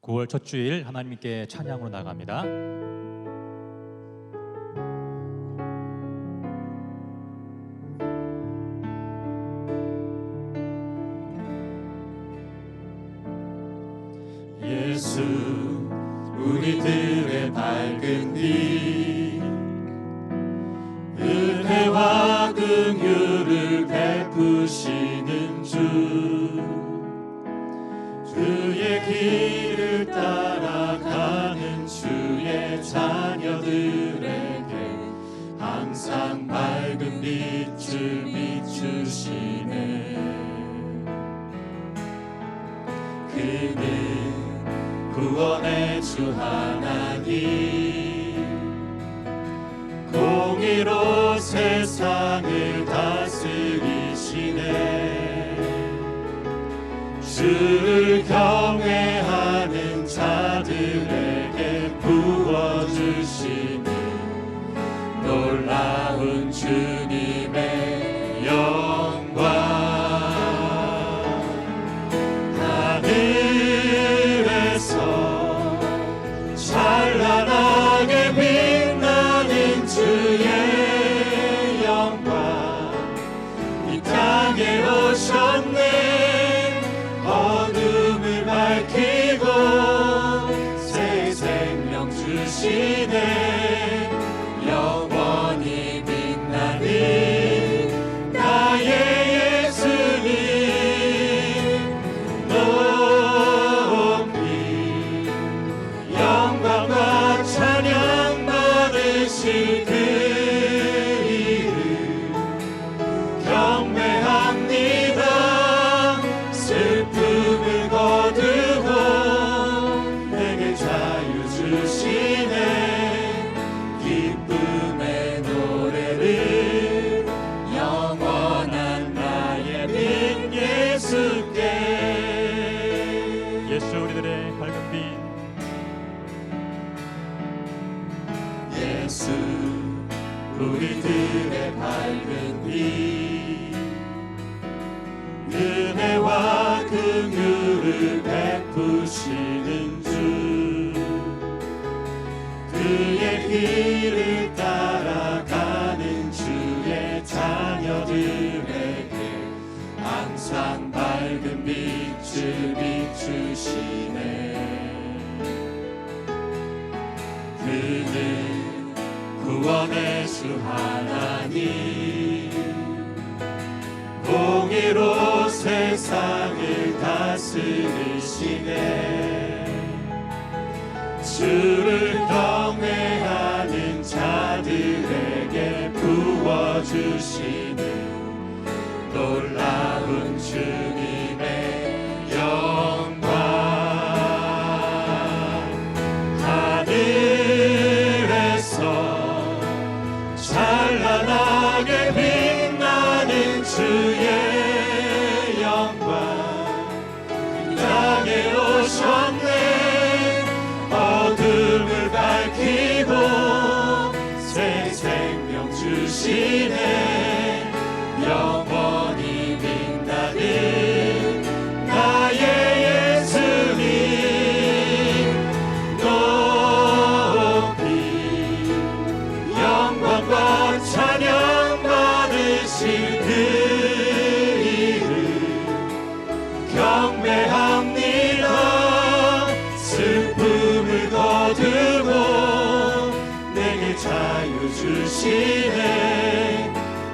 9월 첫 주일 하나님께 찬양으로 나갑니다. 예수 우리들의 밝은 빛, 은혜와 긍휼을 베푸시는 주, 주의 길을 따라가는 주의 자녀들에게 항상 밝은 빛을 비추시네. 그는 구원의 주 하나님, 공의로 세상을 다스리시네. 주를 경외하는 자들에게 부어주시는 놀라운 주님의 영광. 찬란하게 빛나는 주의 영광, 이 땅에 오셨네. 어둠을 밝히고 새 생명 주시네. 영원히 빛나는 나의 예수님, 영광과 찬양 받으실 그 이름 경배합니다. 슬픔을 거두고 내게 자유 주시네. 기쁨의 노래를 영원한 나의 빛 예수께. 예수 우리들의 밝은 빛, 예수 우리들의 밝은 빛, 은혜와 긍휼을 베푸시는 주, 그의 길을 따라가는 주의 자녀들에게 항상 밝은 빛을 비추시네. 그는 구원의 주 하나님, 공의로 세상을 다스리시네. 주를 경외하는 자들에게 부어주시는 놀라운 주님의 영광. 찬란하게 빛나는 주의 영광, 이 땅에 오셨네. 어둠을 밝히고 새 생명 주시네. 영원히 빛나는 나의 예수님, 영광과 찬양 받으실 그 이름 경배합니다. 슬픔을 거두고 내게 자유 주시네.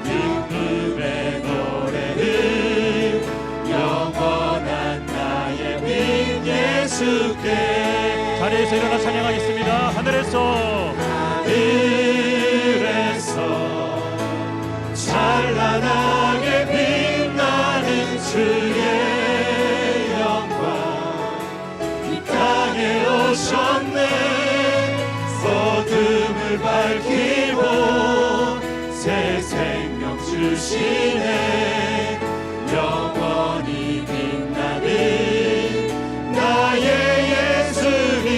기쁨의 노래를 영원한 나의 빛 예수께. 자리에서 일어나 찬양하겠습니다. 하늘에서 찬란하게 빛나는 주의 영광, 이 땅에 오셨네. 어둠을 밝히고 새 생명 주시네. 영원히 빛나는 나의 예수님,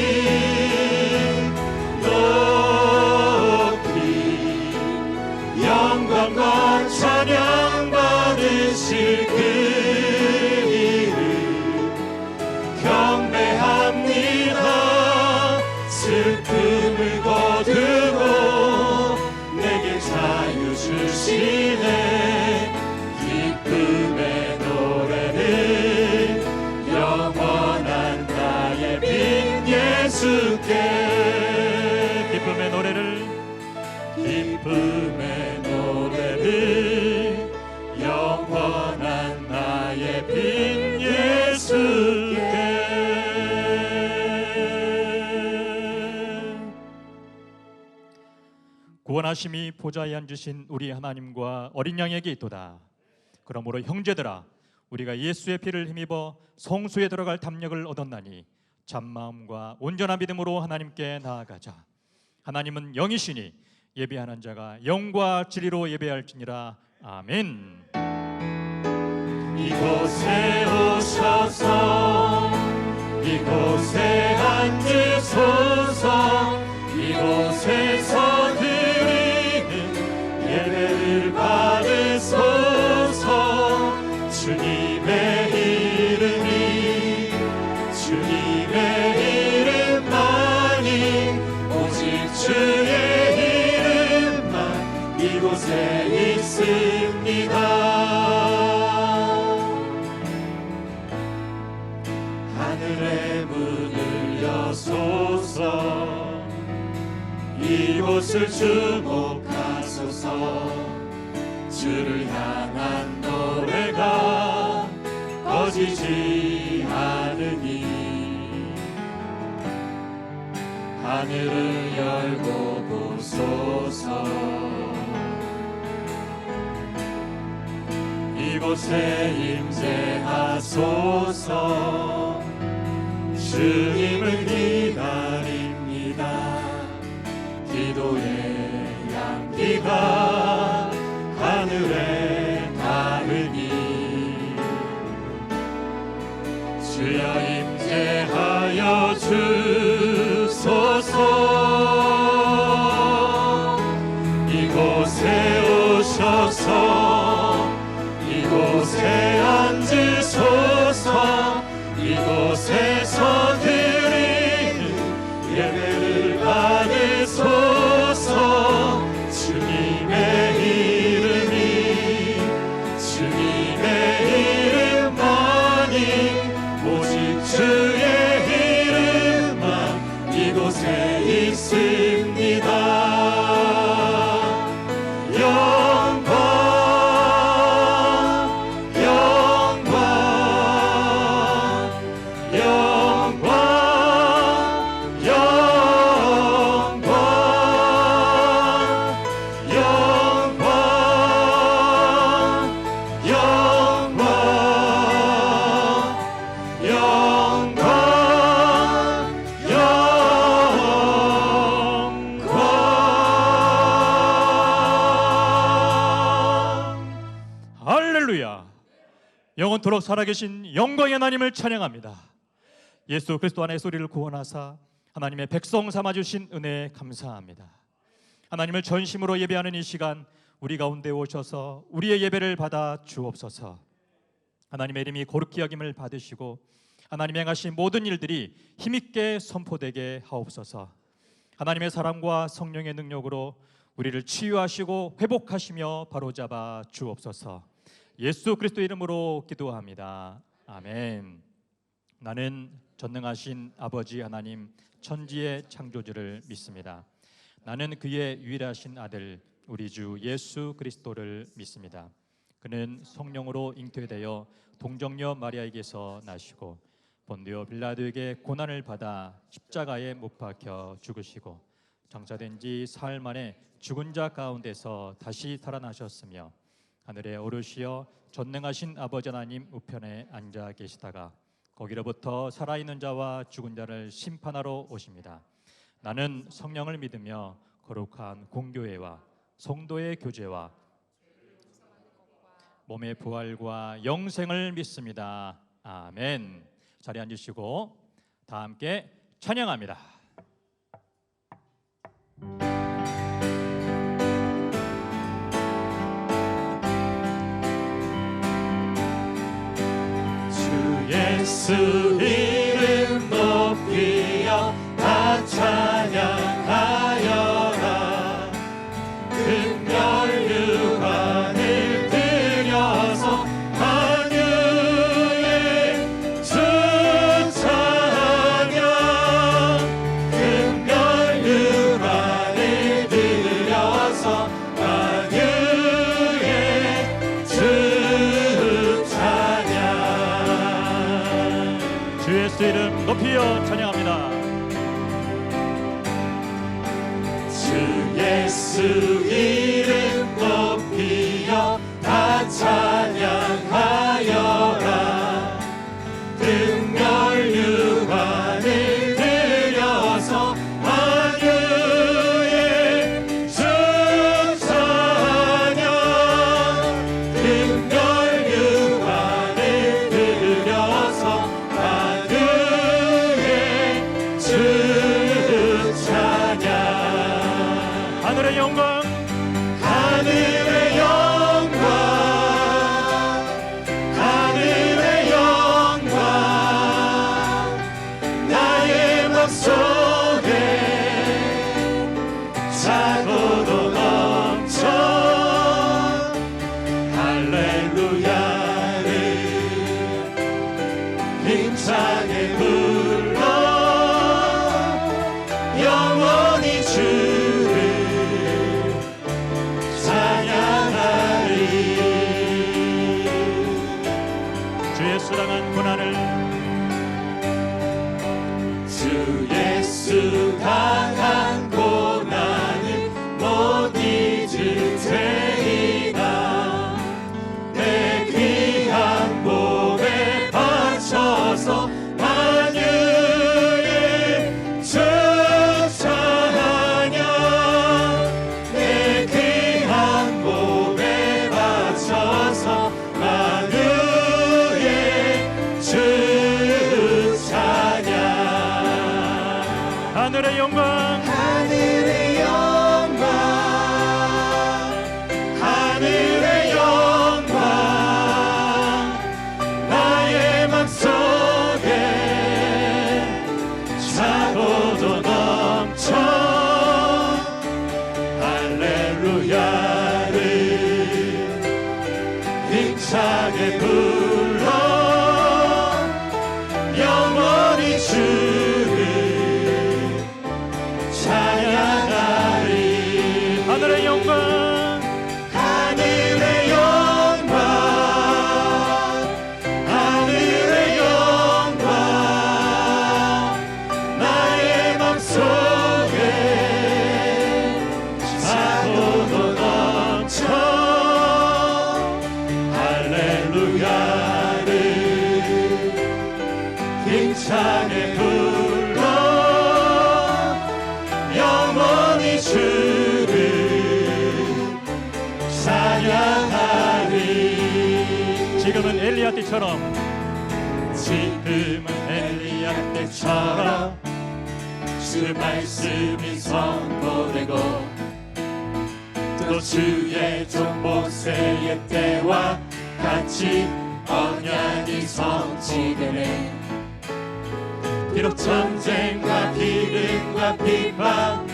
영광과 찬양 받으실 그 이름 경배합니다. 예수께 기쁨의 노래를 기쁨의 노래를 영원한 나의 빈 예수께 구원하심이 보좌에 앉으신 우리 하나님과 어린 양에게 있도다. 그러므로 형제들아 우리가 예수의 피를 힘입어 성소에 들어갈 담력을 얻었나니 참마음과 온전한 믿음으로 하나님께 나아가자. 하나님은 영이시니 예배하는 자가 영과 진리로 예배할지니라. 아멘. 이곳에 오셔서 이곳에 앉으소서 이곳에서 드리는 예배를 받으소서 주님의 이름만이 오직 주의 이름만 이곳에 있습니다. 하늘의 문을 여소서 이곳을 주목하소서 주를 향한 노래가 꺼지지 않으니 하늘을 열고 보소서 이곳에 임재하소서 주님을 기다립니다. 기도의 향기가 하늘에 닿으니 주여 임재하여 주소서 이곳에 오셔서 이곳에 앉으소서 이곳에서 드리는 예배를 받으소서 주님의 이름만이 오직 주의 이름만 이곳에 있습니다. 할렐루야. 영원토록 살아계신 영광의 하나님을 찬양합니다. 예수 그리스도 안에 우리를 구원하사 하나님의 백성 삼아주신 은혜에 감사합니다. 하나님을 전심으로 예배하는 이 시간 우리 가운데 오셔서 우리의 예배를 받아 주옵소서. 하나님의 이름이 거룩히 여김을 받으시고 하나님의 행하신 모든 일들이 힘있게 선포되게 하옵소서. 하나님의 사랑과 성령의 능력으로 우리를 치유하시고 회복하시며 바로잡아 주옵소서. 예수 그리스도 이름으로 기도합니다. 아멘. 나는 전능하신 아버지 하나님 천지의 창조주를 믿습니다. 나는 그의 유일하신 아들 우리 주 예수 그리스도를 믿습니다. 그는 성령으로 잉태되어 동정녀 마리아에게서 나시고 본디오 빌라도에게 고난을 받아 십자가에 못 박혀 죽으시고 장사된 지 사흘 만에 죽은 자 가운데서 다시 살아나셨으며 하늘에 오르시어 전능하신 아버지 하나님 우편에 앉아 계시다가 거기로부터 살아있는 자와 죽은 자를 심판하러 오십니다. 나는 성령을 믿으며 거룩한 공교회와 성도의 교제와 몸의 부활과 영생을 믿습니다. 아멘. 자리에 앉으시고 다 함께 찬양합니다. 예수 이름 높이여 다 찬양하여라. 금멸유관을 들여서 만유의 주 찬양 주 예수 이름 높이여 찬양합니다. 주 예수 이름 높이여 다 찬양하여라. 등멸유관을 들여서 만유의 주 찬양. 등멸유관을 들여서 만유의 주 찬양. 하늘의 영광, 하늘의 영광, 하늘의 영광, 나의 맘속에 차고도 넘쳐 할렐루야를 힘차게 불러 영원히 주를 찬양하리. 주 예수 당한 고난을, 주 예수 당한 고난을 못 잊을 테이다. 내 귀한 몸에 바쳐서 만유의 주 찬양. 내 귀한 몸에 바쳐서 만유의 주 찬양. 하늘의 영광, 하늘의 영광, 하늘의 영광, 나의 맘속에 차고도 넘쳐 할렐루야를 힘차게 불러 영원히 주를 찬양하리. 하늘의 영광, 하늘의 영광, 하늘의 영광, 나의 맘속에 차고도 넘쳐 할렐루야를 힘차게 불러 영원히 주를 찬양하리. 지금은 엘리야 때처럼, 지금은 엘리야 때처럼 주 말씀이 선포되고 또 주의 종 모세의 때와 같이 언약이 성취되네. 비록 전쟁과 기근과 비방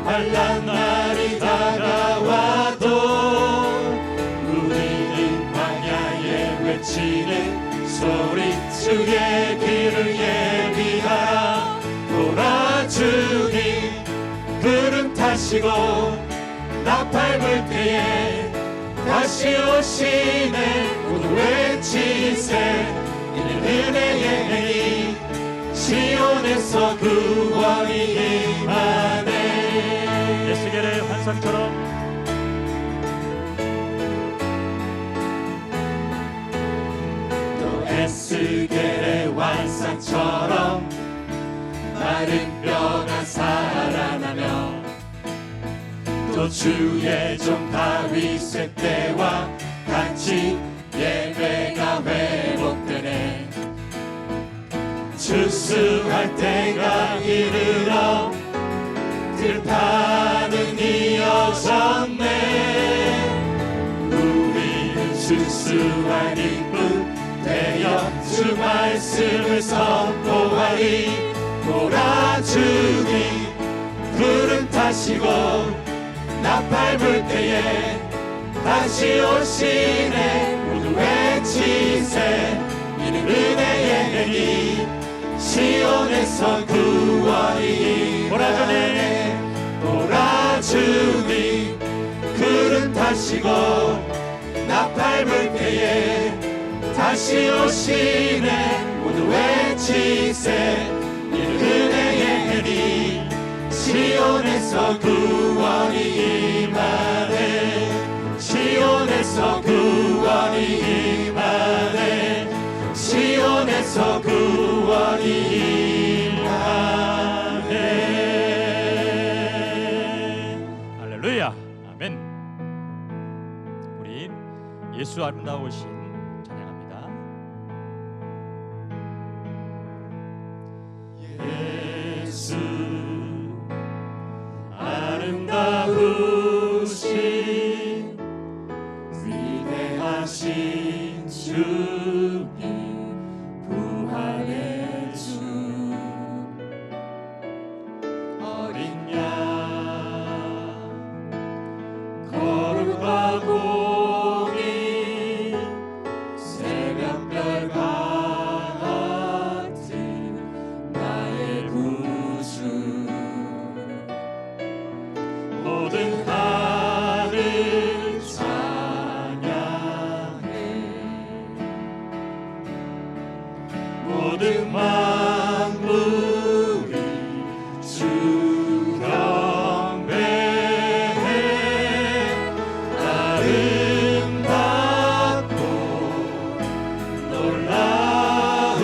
환난 날이 다가와도 우리는 광야에 외치는 소리 주의 길을 예비하라. 돌아주니 구름 타시고 나팔 불 때에 다시 오시네. 모두 외치세 이는 은혜의 해니 시온에서 구원이 임하네. 에스겔의 환상처럼, 또 에스겔의 환상처럼 마른 뼈가 살아나며 또 주의 종 다윗의 때와 같이 예배가 회복되네. 추수할 때가 이르러 들판은 이어졌네. 우리는 추수할 이뿐 되어 주 말씀을 선포하리. 몰아주니 구름 타시고 나팔 불 때에 다시 오시네. 모두 외치세 이는 은혜의 해니 시온에서 구원이 임하네. 몰아주니 구름 타시고 나팔 불 때에 다시 오시네. 모두 외치세 외치세 이는 은혜의 해니 시온에서 구원이 임하네 시온에서 구원이 임하네 시온에서 구원이 임하네. 할렐루야. 아멘. 우리 예수 아름다우신 찬양합니다. 예수 아름다우신 위대하신 주님 부활의 주 어린 양 거룩과 공의 새벽별 같은 나의 구주 모든 하늘 찬양해 모든 만물이 주 경배해 아름답고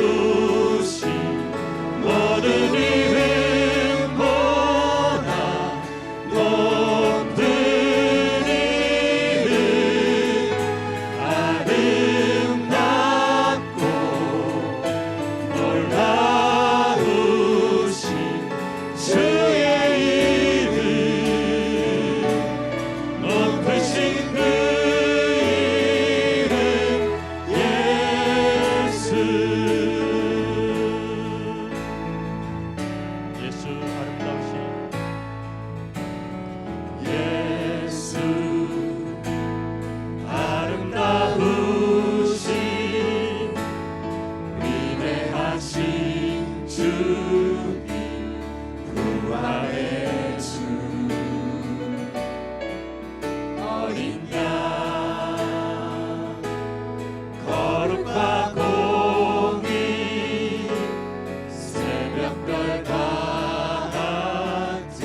놀라우신 모든 이름보다 높은 이름 아름답고 놀라우신 주의 이름 높으신 그 이름 예수 예수 아름다우신 예수 아름다우신 위대하신 주님 부활의 주 어린 양 거룩과 공의 새벽별 같은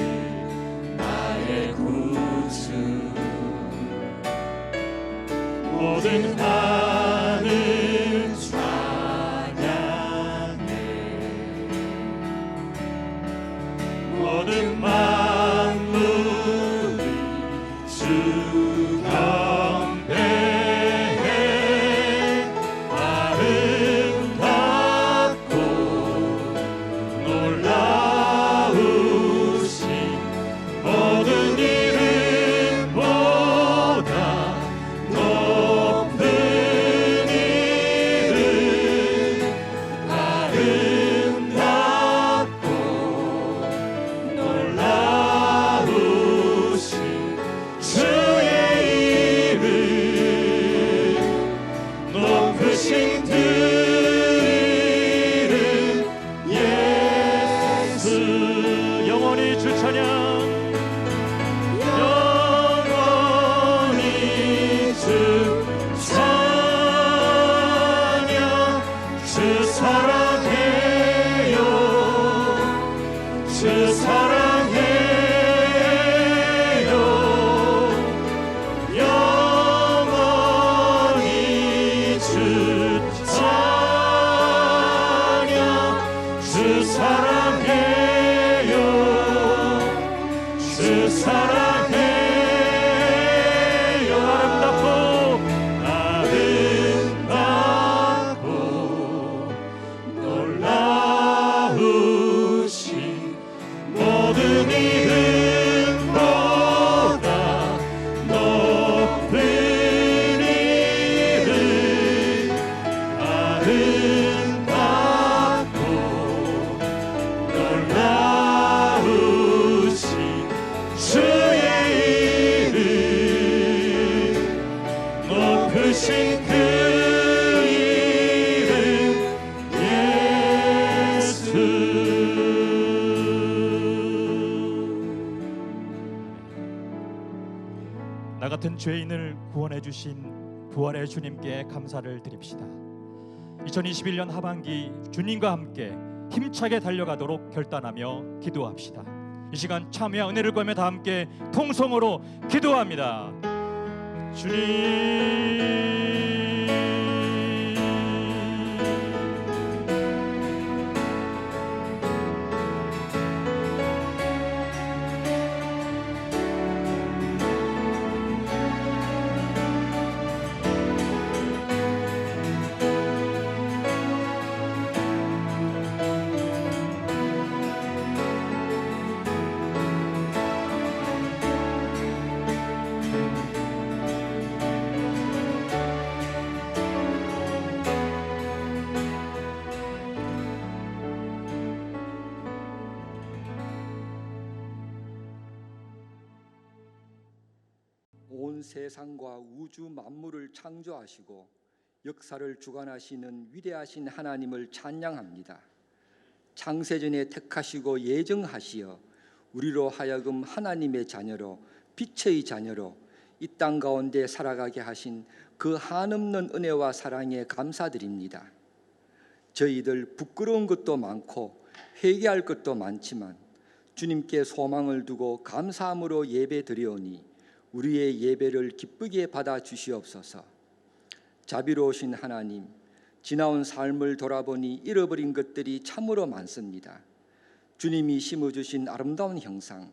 나의 구주 모든 하늘 찬양해 모든 만물이 주 경배해 아름답고 놀라우신 모든 이름보다 높은 이름 아름답고 놀라우신 주의 이름 높으신 그 이름 예수 영원히 주 찬양 영원히 주 찬양 주 사랑해요 주 사랑해요 영원히 주 찬양 주 사랑해요 주 사랑해요 아름답고 놀라우신 모든 이름보다 높은 이름 아름답고 놀라우신 주의 이름 높으신 그 이름 예수 나 같은 죄인을 구원해 주신 부활의 주님께 감사를 드립시다. 2021년 하반기 주님과 함께 힘차게 달려가도록 결단하며 기도합시다. 이 시간 참여와 은혜를 구하며 다 함께 통성으로 기도합니다. 주님, 온 세상과 우주 만물을 창조하시고 역사를 주관하시는 위대하신 하나님을 찬양합니다. 창세전에 택하시고 예정하시어 우리로 하여금 하나님의 자녀로 빛의 자녀로 이 땅 가운데 살아가게 하신 그 한없는 은혜와 사랑에 감사드립니다. 저희들 부끄러운 것도 많고 회개할 것도 많지만 주님께 소망을 두고 감사함으로 예배드리오니 우리의 예배를 기쁘게 받아 주시옵소서. 자비로우신 하나님, 지나온 삶을 돌아보니 잃어버린 것들이 참으로 많습니다. 주님이 심어주신 아름다운 형상,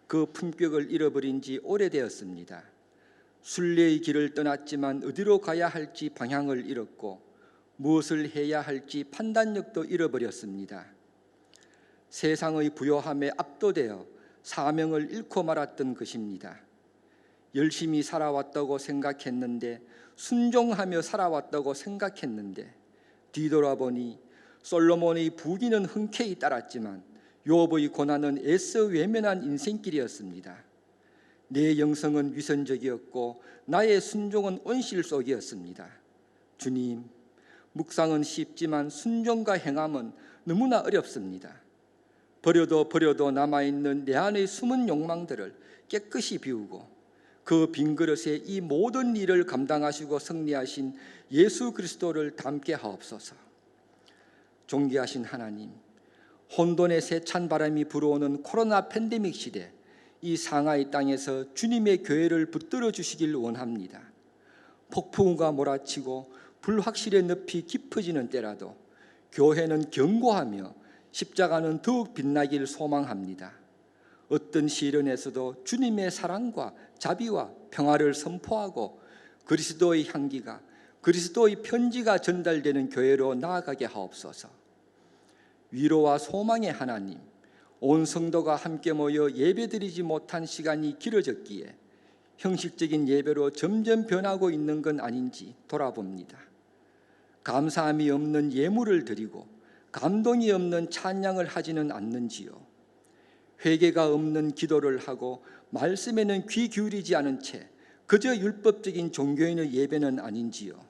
그 품격을 잃어버린 지 오래되었습니다. 순례의 길을 떠났지만 어디로 가야 할지 방향을 잃었고 무엇을 해야 할지 판단력도 잃어버렸습니다. 세상의 부요함에 압도되어 사명을 잃고 말았던 것입니다. 열심히 살아왔다고 생각했는데, 순종하며 살아왔다고 생각했는데, 뒤돌아보니 솔로몬의 부귀는 흔쾌히 따랐지만 욥의 고난은 애써 외면한 인생길이었습니다. 내 영성은 위선적이었고 나의 순종은 온실 속이었습니다. 주님, 묵상은 쉽지만 순종과 행함은 너무나 어렵습니다. 버려도 남아있는 내 안의 숨은 욕망들을 깨끗이 비우고 그 빈 그릇에 이 모든 일을 감당하시고 승리하신 예수 그리스도를 닮게 하옵소서. 존귀하신 하나님, 혼돈의 세찬 바람이 불어오는 코로나 팬데믹 시대, 이 상하이 땅에서 주님의 교회를 붙들어 주시길 원합니다. 폭풍우가 몰아치고 불확실의 늪이 깊어지는 때라도 교회는 견고하며 십자가는 더욱 빛나길 소망합니다. 어떤 시련에서도 주님의 사랑과 자비와 평화를 선포하고 그리스도의 향기가, 그리스도의 편지가 전달되는 교회로 나아가게 하옵소서. 위로와 소망의 하나님, 온 성도가 함께 모여 예배드리지 못한 시간이 길어졌기에 형식적인 예배로 점점 변하고 있는 건 아닌지 돌아봅니다. 감사함이 없는 예물을 드리고 감동이 없는 찬양을 하지는 않는지요. 회개가 없는 기도를 하고 말씀에는 귀 기울이지 않은 채 그저 율법적인 종교인의 예배는 아닌지요.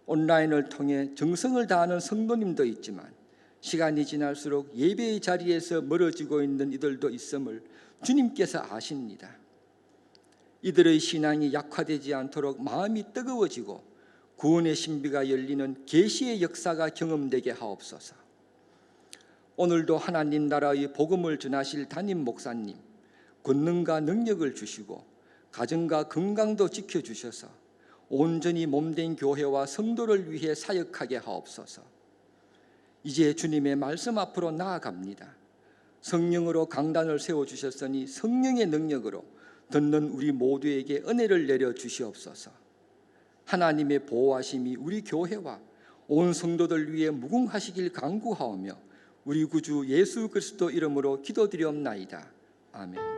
온라인을 통해 정성을 다하는 성도님도 있지만 시간이 지날수록 예배의 자리에서 멀어지고 있는 이들도 있음을 주님께서 아십니다. 이들의 신앙이 약화되지 않도록 마음이 뜨거워지고 구원의 신비가 열리는 계시의 역사가 경험되게 하옵소서. 오늘도 하나님 나라의 복음을 전하실 담임 목사님, 권능과 능력을 주시고 가정과 건강도 지켜주셔서 온전히 몸된 교회와 성도를 위해 사역하게 하옵소서. 이제 주님의 말씀 앞으로 나아갑니다. 성령으로 강단을 세워주셨으니 성령의 능력으로 듣는 우리 모두에게 은혜를 내려 주시옵소서. 하나님의 보호하심이 우리 교회와 온 성도들 위해 무궁하시길 간구하오며 우리 구주 예수 그리스도 이름으로 기도드리옵나이다. 아멘.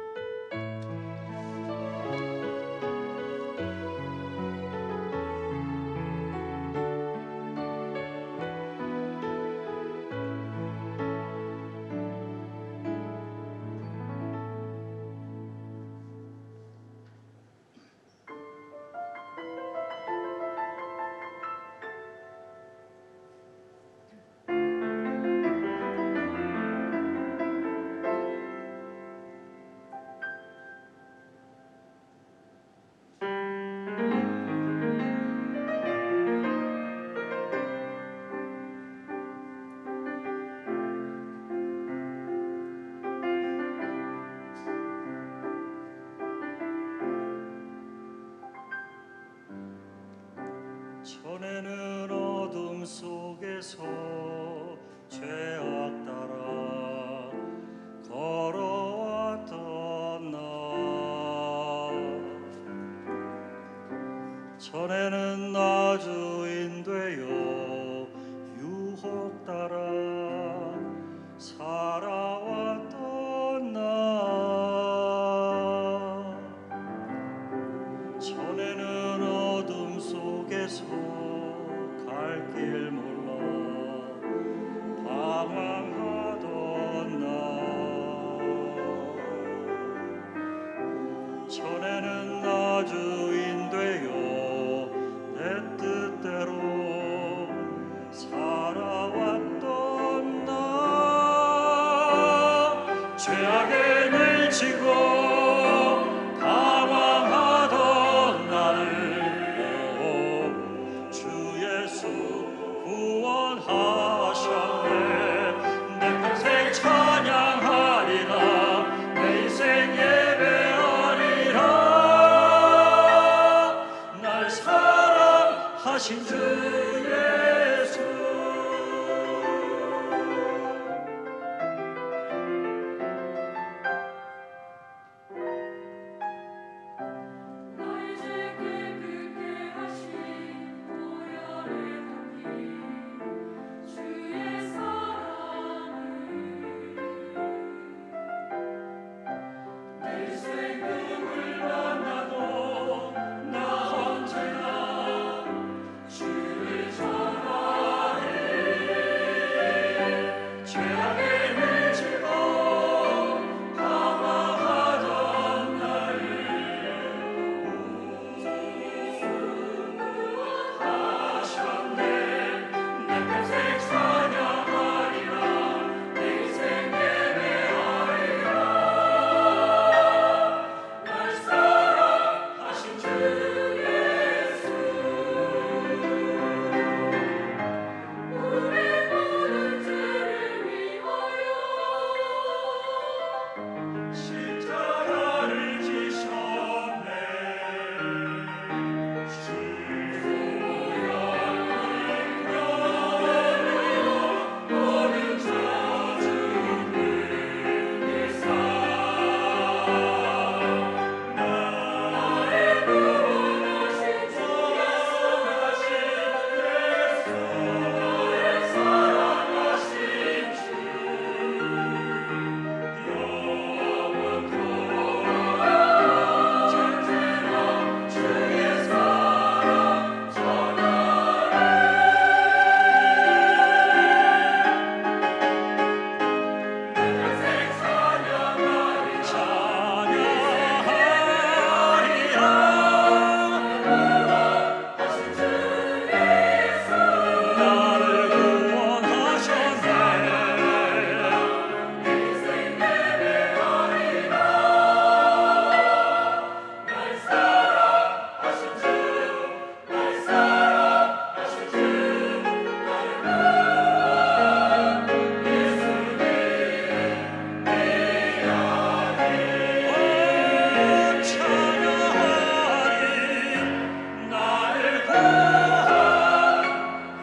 방황하던 나 전에는 나 주인 되어 내 뜻대로 살아왔던 나 죄악에 밀치고 방황하던 나를 주 예수 구원하셨네. 내 평생 찬양하리라 내 인생 예배하리라 날 사랑하신 주 예수 날 제게 그게 하신 보혈의 향기 주의 사랑을 내 인생 누굴 만나도 나 언제나 주를 전하리 죄악에 밀치고 방황하던 나를 하셨네. 내 평생 찬양하리라 내 인생 예배하리라 날 사랑하신 주 예수 우리 모든 죄를 위하여 십자가를 지셨네. 모든 저주를 일사 나를 구원하신 주 예수 나를 사랑하신 주 영원토록 전제로 주의 사랑 전하리 내 평생 찬양하리라 하신 주 예수 나를 구원하셨네. 내 인생 예배하리라 날 사랑하신 주 날 사랑하신 주 나를 구원 예수님 찬양하리 나를 구원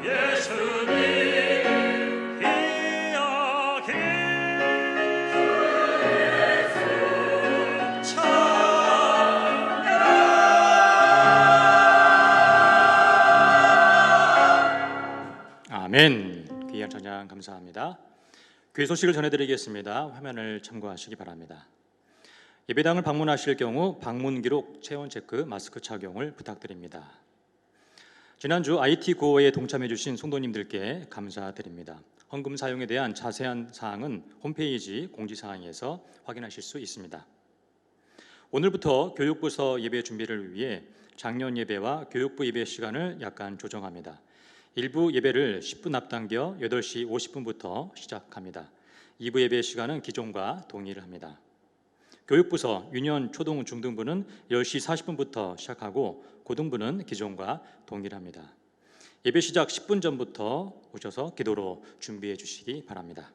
예수님 이야기 아멘. 귀한 찬양 감사합니다. 교회 소식을 전해드리겠습니다. 화면을 참고하시기 바랍니다. 예배당을 방문하실 경우 방문 기록, 체온 체크, 마스크 착용을 부탁드립니다. 지난주 IT 구호에 동참해 주신 성도님들께 감사드립니다. 헌금 사용에 대한 자세한 사항은 홈페이지 공지사항에서 확인하실 수 있습니다. 오늘부터 교육부서 예배 준비를 위해 작년 예배와 교육부 예배 시간을 약간 조정합니다. 일부 예배를 10분 앞당겨 8시 50분부터 시작합니다. 2부 예배 시간은 기존과 동일을 합니다. 교육부서 유년, 초등, 중등부는 10시 40분부터 시작하고 고등부는 기존과 동일합니다. 예배 시작 10분 전부터 오셔서 기도로 준비해 주시기 바랍니다.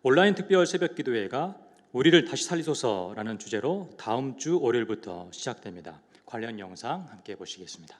온라인 특별 새벽 기도회가 우리를 다시 살리소서라는 주제로 다음 주 월요일부터 시작됩니다. 관련 영상 함께 보시겠습니다.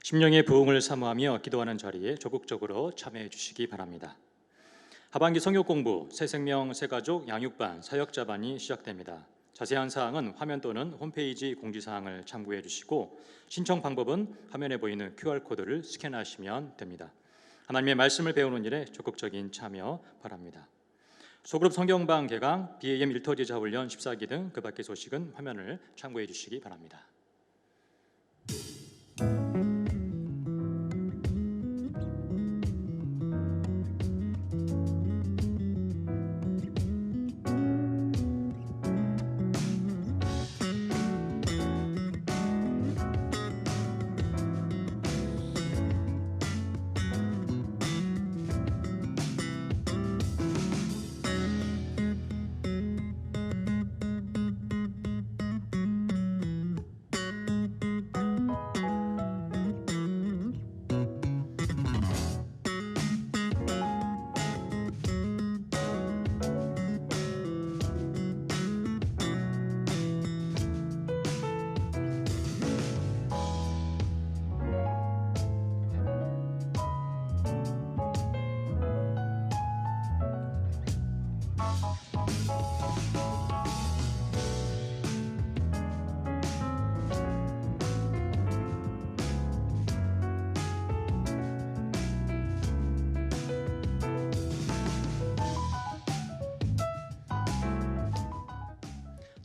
심령의 부흥을 사모하며 기도하는 자리에 적극적으로 참여해 주시기 바랍니다. 하반기 성역 공부 새생명 새가족 양육반 사역자반이 시작됩니다. 자세한 사항은 화면 또는 홈페이지 공지사항을 참고해 주시고 신청 방법은 화면에 보이는 QR코드를 스캔하시면 됩니다. 하나님의 말씀을 배우는 일에 적극적인 참여 바랍니다. 소그룹 성경방 개강, BAM 일터제자 훈련 14기 등 그 밖의 소식은 화면을 참고해 주시기 바랍니다.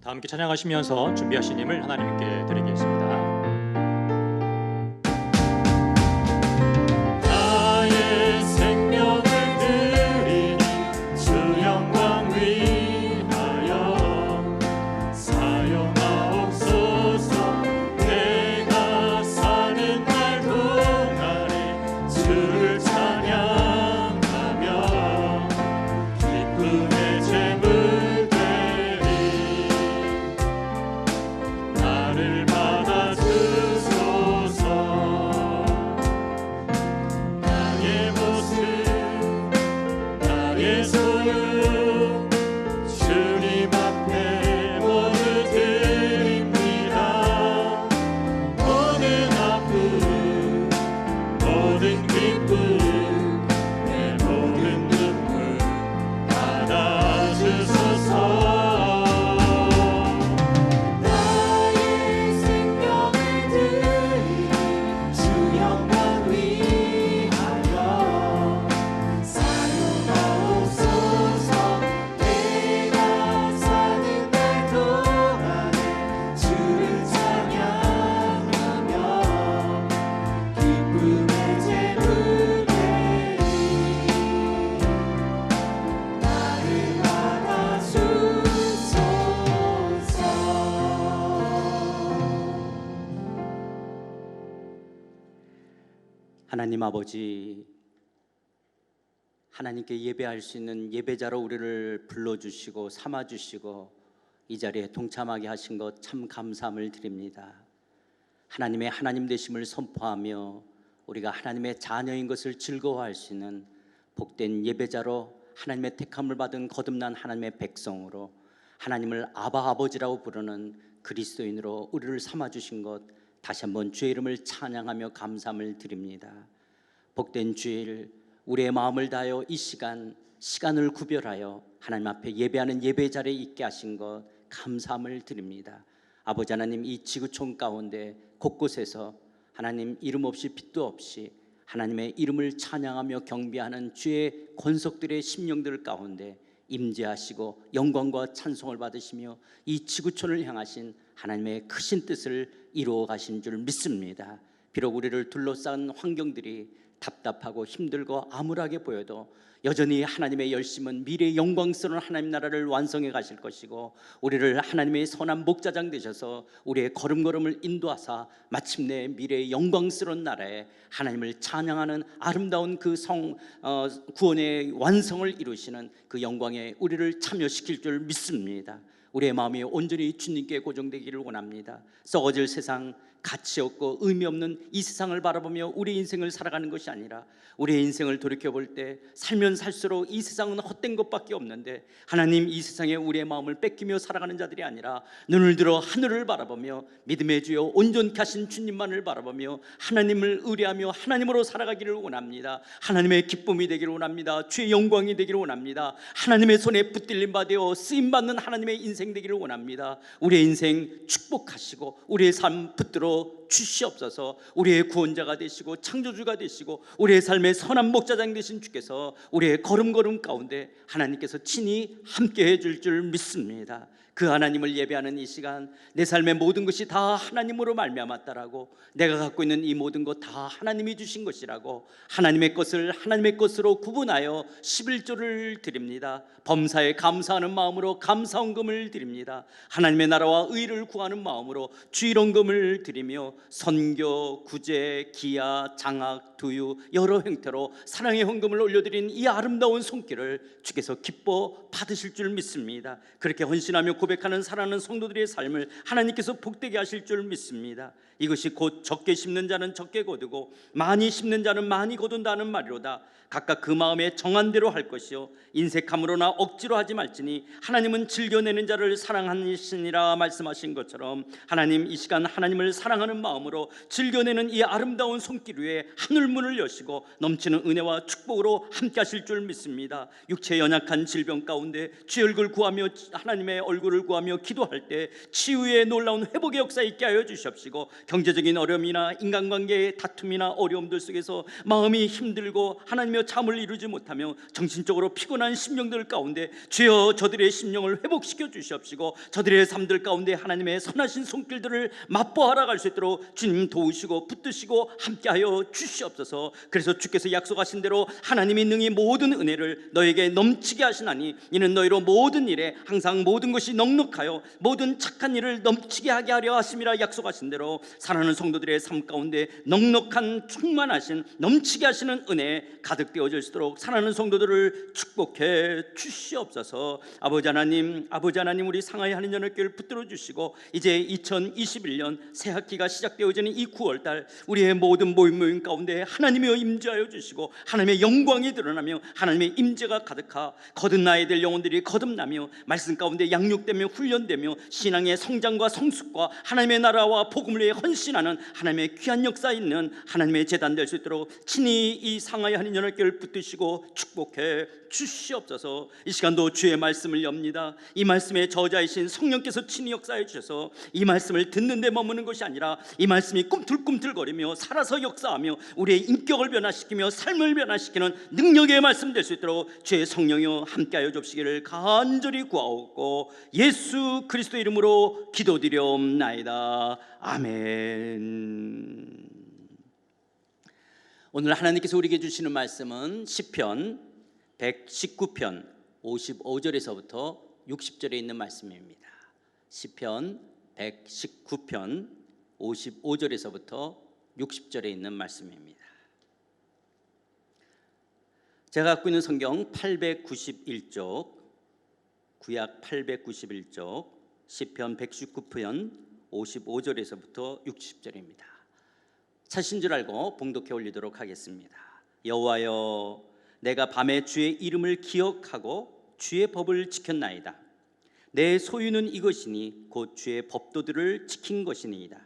다 함께 찬양하시면서 준비하신 힘을 하나님께 드리겠습니다. 나의 생명을 드리니 주 영광 위하여 사용하옵소서. 내가 사는 날 동안에 주를 찬양하며 기쁨의 제물 나를 받아주소서. 나의 모습 나의 소유 주님 앞에 모두 드립니다. 모든 아픔 모든 기쁨 내 모든 눈물 받아주소서. 하나님 아버지, 하나님께 예배할 수 있는 예배자로 우리를 불러주시고 삼아주시고 이 자리에 동참하게 하신 것 참 감사함을 드립니다. 하나님의 하나님 되심을 선포하며 우리가 하나님의 자녀인 것을 즐거워할 수 있는 복된 예배자로 하나님의 택함을 받은 거듭난 하나님의 백성으로 하나님을 아바 아버지라고 부르는 그리스도인으로 우리를 삼아주신 것 다시 한번 주의 이름을 찬양하며 감사함을 드립니다. 복된 주일, 우리의 마음을 다하여 이 시간을 구별하여 하나님 앞에 예배하는 예배 자리에 있게 하신 것 감사함을 드립니다. 아버지 하나님, 이 지구촌 가운데 곳곳에서 하나님 이름 없이 빛도 없이 하나님의 이름을 찬양하며 경배하는 주의 권속들의 심령들 가운데 임재하시고 영광과 찬송을 받으시며 이 지구촌을 향하신 하나님의 크신 뜻을 이루어 가신 줄 믿습니다. 비록 우리를 둘러싼 환경들이 답답하고 힘들고 암울하게 보여도 여전히 하나님의 열심은 미래의 영광스러운 하나님 나라를 완성해 가실 것이고 우리를 하나님의 선한 목자장 되셔서 우리의 걸음걸음을 인도하사 마침내 미래의 영광스러운 나라에 하나님을 찬양하는 아름다운 그 구원의 완성을 이루시는 그 영광에 우리를 참여시킬 줄 믿습니다. 우리의 마음이 온전히 주님께 고정되기를 원합니다. 썩어질 세상, 가치 없고 의미 없는 이 세상을 바라보며 우리 인생을 살아가는 것이 아니라 우리의 인생을 돌이켜볼 때 살면 살수록 이 세상은 헛된 것밖에 없는데 하나님 이 세상에 우리의 마음을 뺏기며 살아가는 자들이 아니라 눈을 들어 하늘을 바라보며 믿음의 주여 온전케 하신 주님만을 바라보며 하나님을 의뢰하며 하나님으로 살아가기를 원합니다. 하나님의 기쁨이 되기를 원합니다. 주의 영광이 되기를 원합니다. 하나님의 손에 붙들림 받아 쓰임받는 하나님의 인생 되기를 원합니다. 우리의 인생 축복하시고 우리의 삶 붙들어 주시옵소서. 우리의 구원자가 되시고 창조주가 되시고 우리의 삶의 선한 목자장 되신 주께서 우리의 걸음걸음 가운데 하나님께서 친히 함께해 줄 줄 믿습니다. 그 하나님을 예배하는 이 시간 내 삶의 모든 것이 다 하나님으로 말미암았다라고 내가 갖고 있는 이 모든 것 다 하나님이 주신 것이라고 하나님의 것을 하나님의 것으로 구분하여 11조를 드립니다. 범사에 감사하는 마음으로 감사헌금을 드립니다. 하나님의 나라와 의를 구하는 마음으로 주일헌금을 드리며 선교, 구제, 기아, 장학, 두유 여러 형태로 사랑의 헌금을 올려드린 이 아름다운 손길을 주께서 기뻐 받으실 줄 믿습니다. 그렇게 헌신하며 고백하는 사랑하는 성도들의 삶을 하나님께서 복되게 하실 줄 믿습니다. 이것이 곧 적게 심는 자는 적게 거두고 많이 심는 자는 많이 거둔다는 말이로다. 각각 그 마음에 정한 대로 할 것이요 인색함으로나 억지로 하지 말지니 하나님은 즐겨내는 자를 사랑하시니라 말씀하신 것처럼 하나님 이 시간 하나님을 사랑하는 마음으로 즐겨내는 이 아름다운 손길 위에 하늘문을 여시고 넘치는 은혜와 축복으로 함께 하실 줄 믿습니다. 육체 연약한 질병 가운데 주의 얼굴 구하며 하나님의 얼굴을 구하며 기도할 때 치유의 놀라운 회복의 역사 있게 하여 주시옵시고 경제적인 어려움이나 인간관계의 다툼이나 어려움들 속에서 마음이 힘들고 하나님의 잠을 이루지 못하며 정신적으로 피곤한 심령들 가운데 주여 저들의 심령을 회복시켜 주시옵시고 저들의 삶들 가운데 하나님의 선하신 손길들을 맛보아라 갈 수 있도록 주님 도우시고 붙드시고 함께하여 주시옵소서. 그래서 주께서 약속하신 대로 하나님이 능히 모든 은혜를 너에게 넘치게 하시나니 이는 너희로 모든 일에 항상 모든 것이 넉넉하여 모든 착한 일을 넘치게 하게 하려 하심이라 약속하신 대로 사랑하는 성도들의 삶 가운데 넉넉한 충만하신 넘치게 하시는 은혜 가득 되어질 수 있도록 사랑하는 성도들을 축복해 주시옵소서. 아버지 하나님 우리 상하이 한인연합교회를 붙들어 주시고 이제 2021년 새 학기가 시작되어지는 이 9월달 우리의 모든 모임 가운데 하나님이여 임재하여 주시고 하나님의 영광이 드러나며 하나님의 임재가 가득하 거듭나야 될 영혼들이 거듭나며 말씀 가운데 양육되며 훈련되며 신앙의 성장과 성숙과 하나님의 나라와 복음을 위해 헌신하는 하나님의 귀한 역사 있는 하나님의 제단 될 수 있도록 친히 이 상하이 한인연합교회를 붙드시고 축복해 주시옵소서. 이 시간도 주의 말씀을 엽니다. 이 말씀의 저자이신 성령께서 친히 역사해 주셔서 이 말씀을 듣는 데 머무는 것이 아니라 이 말씀이 꿈틀꿈틀거리며 살아서 역사하며 우리의 인격을 변화시키며 삶을 변화시키는 능력의 말씀 될 수 있도록 주의 성령이여 함께하여 주시기를 간절히 구하옵고 예수 그리스도 이름으로 기도드리옵나이다. 아멘. 오늘 하나님께서 우리에게 주시는 말씀은 시편 119편 55절에서부터 60절에 있는 말씀입니다. 시편 119편 55절에서부터 60절에 있는 말씀입니다. 제가 갖고 있는 성경 891쪽, 구약 891쪽, 시편 119편 55절에서부터 60절입니다. 찾으신 줄 알고 봉독해 올리도록 하겠습니다. 여호와여, 내가 밤에 주의 이름을 기억하고 주의 법을 지켰나이다. 내 소유는 이것이니 곧 주의 법도들을 지킨 것이니이다.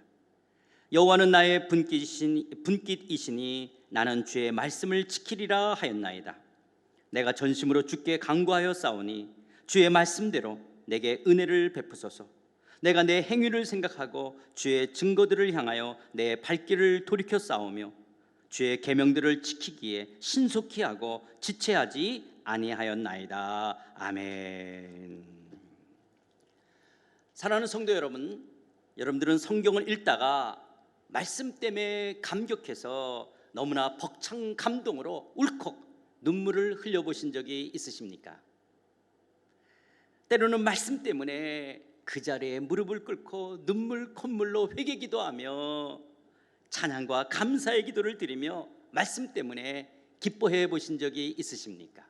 여호와는 나의 분깃이시니 나는 주의 말씀을 지키리라 하였나이다. 내가 전심으로 주께 간구하여 싸우니 주의 말씀대로 내게 은혜를 베푸소서. 내가 내 행위를 생각하고 주의 증거들을 향하여 내 발길을 돌이켜 싸우며 주의 계명들을 지키기에 신속히 하고 지체하지 아니하였나이다. 아멘. 사랑하는 성도 여러분, 여러분들은 성경을 읽다가 말씀 때문에 감격해서 너무나 벅찬 감동으로 울컥 눈물을 흘려보신 적이 있으십니까? 때로는 말씀 때문에 그 자리에 무릎을 꿇고 눈물 콧물로 회개기도하며 찬양과 감사의 기도를 드리며 말씀 때문에 기뻐해 보신 적이 있으십니까?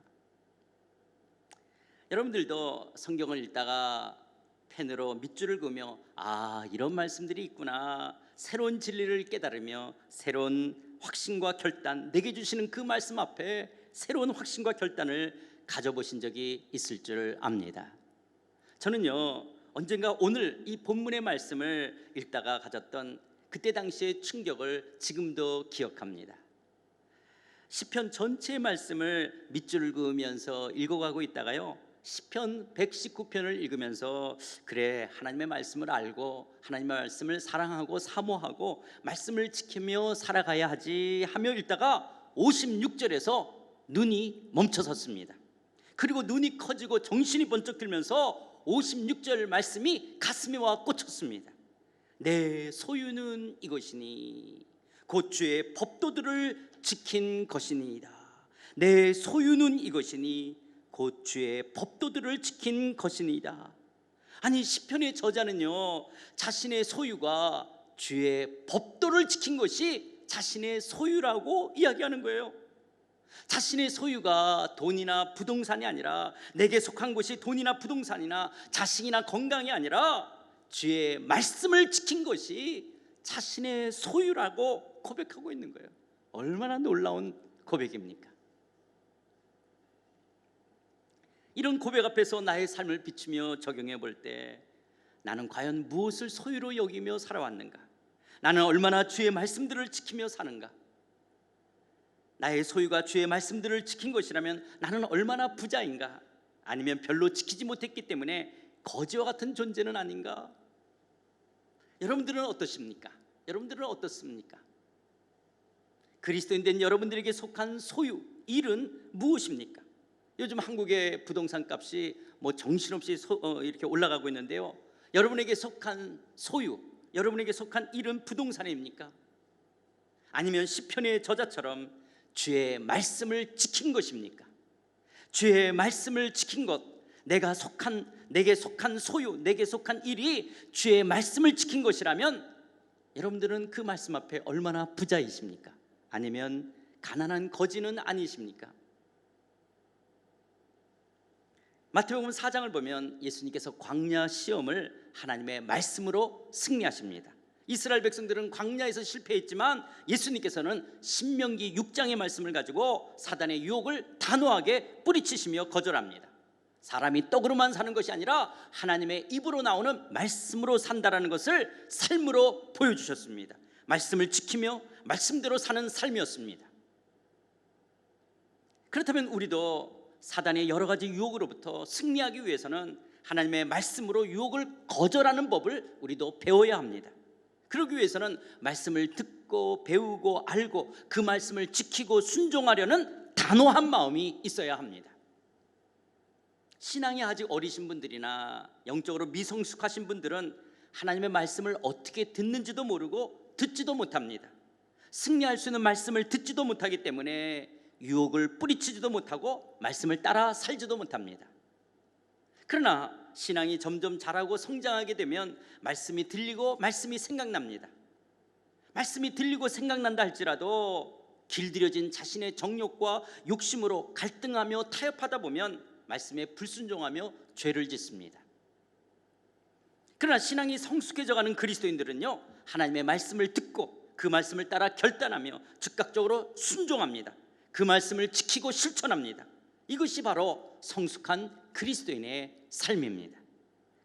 여러분들도 성경을 읽다가 펜으로 밑줄을 그으며 이런 말씀들이 있구나, 새로운 진리를 깨달으며 새로운 확신과 결단, 내게 주시는 그 말씀 앞에 새로운 확신과 결단을 가져보신 적이 있을 줄 압니다. 저는요, 언젠가 오늘 이 본문의 말씀을 읽다가 가졌던 그때 당시의 충격을 지금도 기억합니다. 시편 전체의 말씀을 밑줄을 그으면서 읽어가고 있다가요, 시편 119편을 읽으면서 그래, 하나님의 말씀을 알고 하나님의 말씀을 사랑하고 사모하고 말씀을 지키며 살아가야 하지 하며 읽다가 56절에서 눈이 멈춰섰습니다. 그리고 눈이 커지고 정신이 번쩍 들면서 56절 말씀이 가슴에 와 꽂혔습니다. 내 소유는 이것이니 곧 주의 법도들을 지킨 것이니이다. 내 소유는 이것이니 곧 주의 법도들을 지킨 것이니이다. 아니, 시편의 저자는요, 자신의 소유가 주의 법도를 지킨 것이 자신의 소유라고 이야기하는 거예요. 자신의 소유가 돈이나 부동산이 아니라, 내게 속한 것이 돈이나 부동산이나 자식이나 건강이 아니라 주의 말씀을 지킨 것이 자신의 소유라고 고백하고 있는 거예요. 얼마나 놀라운 고백입니까? 이런 고백 앞에서 나의 삶을 비추며 적용해 볼 때 나는 과연 무엇을 소유로 여기며 살아왔는가? 나는 얼마나 주의 말씀들을 지키며 사는가? 나의 소유가 주의 말씀들을 지킨 것이라면 나는 얼마나 부자인가? 아니면 별로 지키지 못했기 때문에 거지와 같은 존재는 아닌가? 여러분들은 어떠십니까? 여러분들은 어떻습니까? 그리스도인 된 여러분들에게 속한 소유, 일은 무엇입니까? 요즘 한국의 부동산 값이 정신없이 이렇게 올라가고 있는데요, 여러분에게 속한 소유, 여러분에게 속한 일은 부동산입니까? 아니면 시편의 저자처럼 주의 말씀을 지킨 것입니까? 주의 말씀을 지킨 것, 내게 속한 소유, 내게 속한 일이 주의 말씀을 지킨 것이라면 여러분들은 그 말씀 앞에 얼마나 부자이십니까? 아니면 가난한 거지는 아니십니까? 마태복음 4장을 보면 예수님께서 광야 시험을 하나님의 말씀으로 승리하십니다. 이스라엘 백성들은 광야에서 실패했지만 예수님께서는 신명기 6장의 말씀을 가지고 사단의 유혹을 단호하게 뿌리치시며 거절합니다. 사람이 떡으로만 사는 것이 아니라 하나님의 입으로 나오는 말씀으로 산다라는 것을 삶으로 보여주셨습니다. 말씀을 지키며 말씀대로 사는 삶이었습니다. 그렇다면 우리도 사단의 여러 가지 유혹으로부터 승리하기 위해서는 하나님의 말씀으로 유혹을 거절하는 법을 우리도 배워야 합니다. 그러기 위해서는 말씀을 듣고 배우고 알고 그 말씀을 지키고 순종하려는 단호한 마음이 있어야 합니다. 신앙이 아직 어리신 분들이나 영적으로 미성숙하신 분들은 하나님의 말씀을 어떻게 듣는지도 모르고 듣지도 못합니다. 승리할 수 있는 말씀을 듣지도 못하기 때문에 유혹을 뿌리치지도 못하고 말씀을 따라 살지도 못합니다. 그러나 신앙이 점점 자라고 성장하게 되면 말씀이 들리고 말씀이 생각납니다. 말씀이 들리고 생각난다 할지라도 길들여진 자신의 정욕과 욕심으로 갈등하며 타협하다 보면 말씀에 불순종하며 죄를 짓습니다. 그러나 신앙이 성숙해져가는 그리스도인들은요, 하나님의 말씀을 듣고 그 말씀을 따라 결단하며 즉각적으로 순종합니다. 그 말씀을 지키고 실천합니다. 이것이 바로 성숙한 그리스도인의 삶입니다.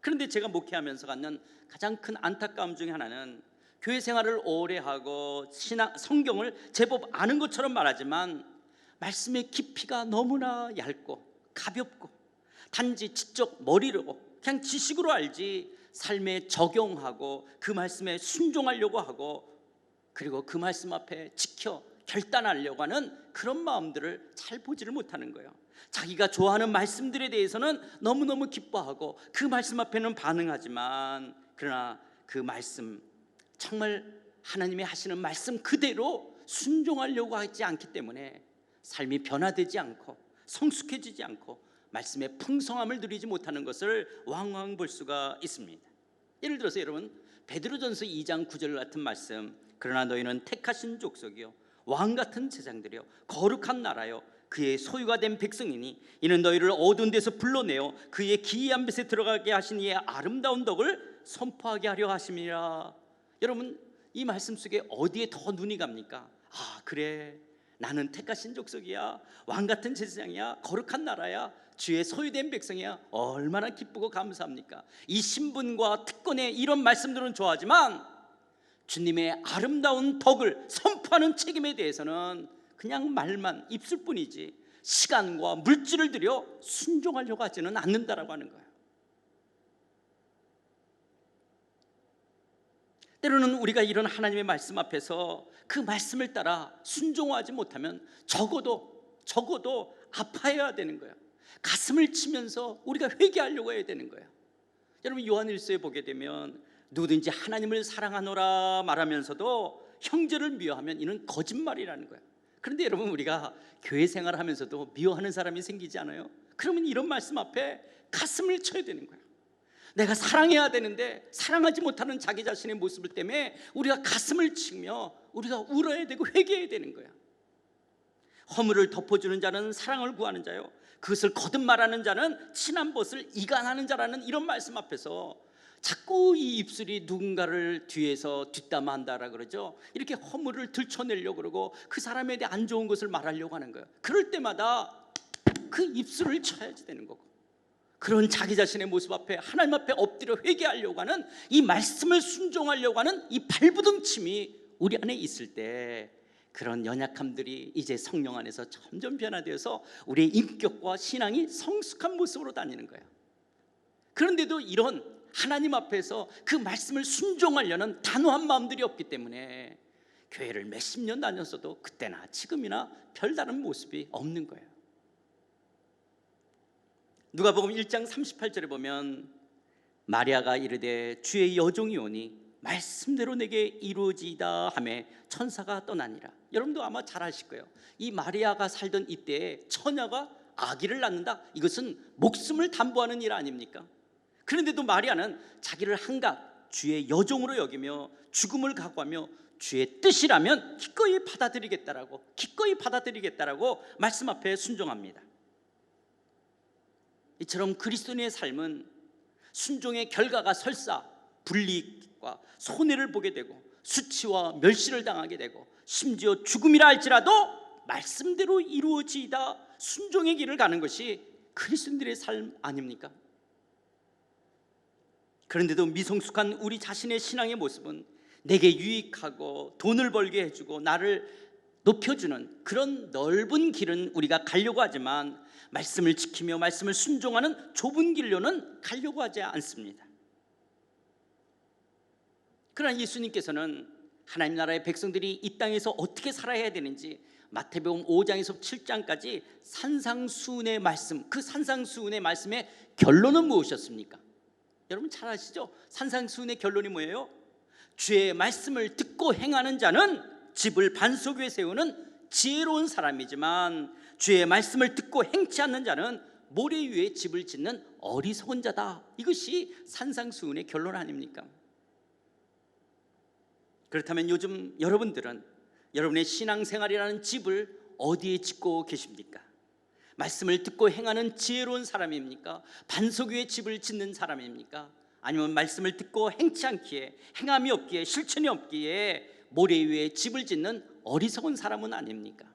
그런데 제가 목회하면서 갖는 가장 큰 안타까움 중에 하나는 교회 생활을 오래 하고 성경을 제법 아는 것처럼 말하지만 말씀의 깊이가 너무나 얇고 가볍고 단지 지적 머리로 그냥 지식으로 알지 삶에 적용하고 그 말씀에 순종하려고 하고 그리고 그 말씀 앞에 지켜 결단하려고 하는 그런 마음들을 잘 보지를 못하는 거예요. 자기가 좋아하는 말씀들에 대해서는 너무너무 기뻐하고 그 말씀 앞에는 반응하지만 그러나 그 말씀, 정말 하나님이 하시는 말씀 그대로 순종하려고 하지 않기 때문에 삶이 변화되지 않고 성숙해지지 않고 말씀의 풍성함을 누리지 못하는 것을 왕왕 볼 수가 있습니다. 예를 들어서 여러분, 베드로전서 2장 9절 같은 말씀, 그러나 너희는 택하신 족속이요 왕 같은 제장들이요 거룩한 나라요 그의 소유가 된 백성이니 이는 너희를 어두운 데서 불러내어 그의 기이한 빛에 들어가게 하신 이의 아름다운 덕을 선포하게 하려 하심이라. 여러분, 이 말씀 속에 어디에 더 눈이 갑니까? 아, 그래, 나는 택하신 족속이야, 왕같은 제사장이야, 거룩한 나라야, 주의 소유된 백성이야. 얼마나 기쁘고 감사합니까? 이 신분과 특권의 이런 말씀들은 좋아하지만 주님의 아름다운 덕을 선포하는 책임에 대해서는 그냥 말만 입술뿐이지 시간과 물질을 들여 순종하려고 하지는 않는다라고 하는 거예요. 때로는 우리가 이런 하나님의 말씀 앞에서 그 말씀을 따라 순종하지 못하면 적어도 아파해야 되는 거예요. 가슴을 치면서 우리가 회개하려고 해야 되는 거예요. 여러분, 요한일서에 보게 되면 누구든지 하나님을 사랑하노라 말하면서도 형제를 미워하면 이는 거짓말이라는 거예요. 그런데 여러분, 우리가 교회 생활을 하면서도 미워하는 사람이 생기지 않아요? 그러면 이런 말씀 앞에 가슴을 쳐야 되는 거예요. 내가 사랑해야 되는데 사랑하지 못하는 자기 자신의 모습을 때문에 우리가 가슴을 치며 우리가 울어야 되고 회개해야 되는 거예요. 허물을 덮어주는 자는 사랑을 구하는 자요, 그것을 거듭말하는 자는 친한 벗을 이간하는 자라는 이런 말씀 앞에서 자꾸 이 입술이 누군가를 뒤에서 뒷담화한다라 그러죠. 이렇게 허물을 들춰내려고 그러고 그 사람에 대해 안 좋은 것을 말하려고 하는 거예요. 그럴 때마다 그 입술을 쳐야지 되는 거고, 그런 자기 자신의 모습 앞에 하나님 앞에 엎드려 회개하려고 하는, 이 말씀을 순종하려고 하는 이 발부둥침이 우리 안에 있을 때 그런 연약함들이 이제 성령 안에서 점점 변화되어서 우리의 인격과 신앙이 성숙한 모습으로 다니는 거예요. 그런데도 이런 하나님 앞에서 그 말씀을 순종하려는 단호한 마음들이 없기 때문에 교회를 몇십 년 다녔어도 그때나 지금이나 별다른 모습이 없는 거예요. 누가복음 1장 38절에 보면 마리아가 이르되 주의 여종이 오니 말씀대로 내게 이루어지이다 하매 천사가 떠나니라. 여러분도 아마 잘 아실 거예요. 이 마리아가 살던 이때에 처녀가 아기를 낳는다, 이것은 목숨을 담보하는 일 아닙니까? 그런데도 마리아는 자기를 한갓 주의 여종으로 여기며 죽음을 각오하며 주의 뜻이라면 기꺼이 받아들이겠다라고 말씀 앞에 순종합니다. 이처럼 그리스도인의 삶은 순종의 결과가 설사 불이익과 손해를 보게 되고 수치와 멸시를 당하게 되고 심지어 죽음이라 할지라도 말씀대로 이루어지이다 순종의 길을 가는 것이 그리스도인들의 삶 아닙니까? 그런데도 미성숙한 우리 자신의 신앙의 모습은 내게 유익하고 돈을 벌게 해주고 나를 높여주는 그런 넓은 길은 우리가 가려고 하지만 말씀을 지키며 말씀을 순종하는 좁은 길로는 가려고 하지 않습니다. 그러나 예수님께서는 하나님 나라의 백성들이 이 땅에서 어떻게 살아야 되는지 마태복음 5장에서 7장까지 산상수훈의 말씀, 그 산상수훈의 말씀의 결론은 무엇이었습니까? 여러분 잘 아시죠? 산상수훈의 결론이 뭐예요? 주의 말씀을 듣고 행하는 자는 집을 반석 위에 세우는 지혜로운 사람이지만 주의 말씀을 듣고 행치 않는 자는 모래 위에 집을 짓는 어리석은 자다. 이것이 산상수훈의 결론 아닙니까? 그렇다면 요즘 여러분들은 여러분의 신앙생활이라는 집을 어디에 짓고 계십니까? 말씀을 듣고 행하는 지혜로운 사람입니까? 반석 위에 집을 짓는 사람입니까? 아니면 말씀을 듣고 행치 않기에, 행함이 없기에, 실천이 없기에 모래 위에 집을 짓는 어리석은 사람은 아닙니까?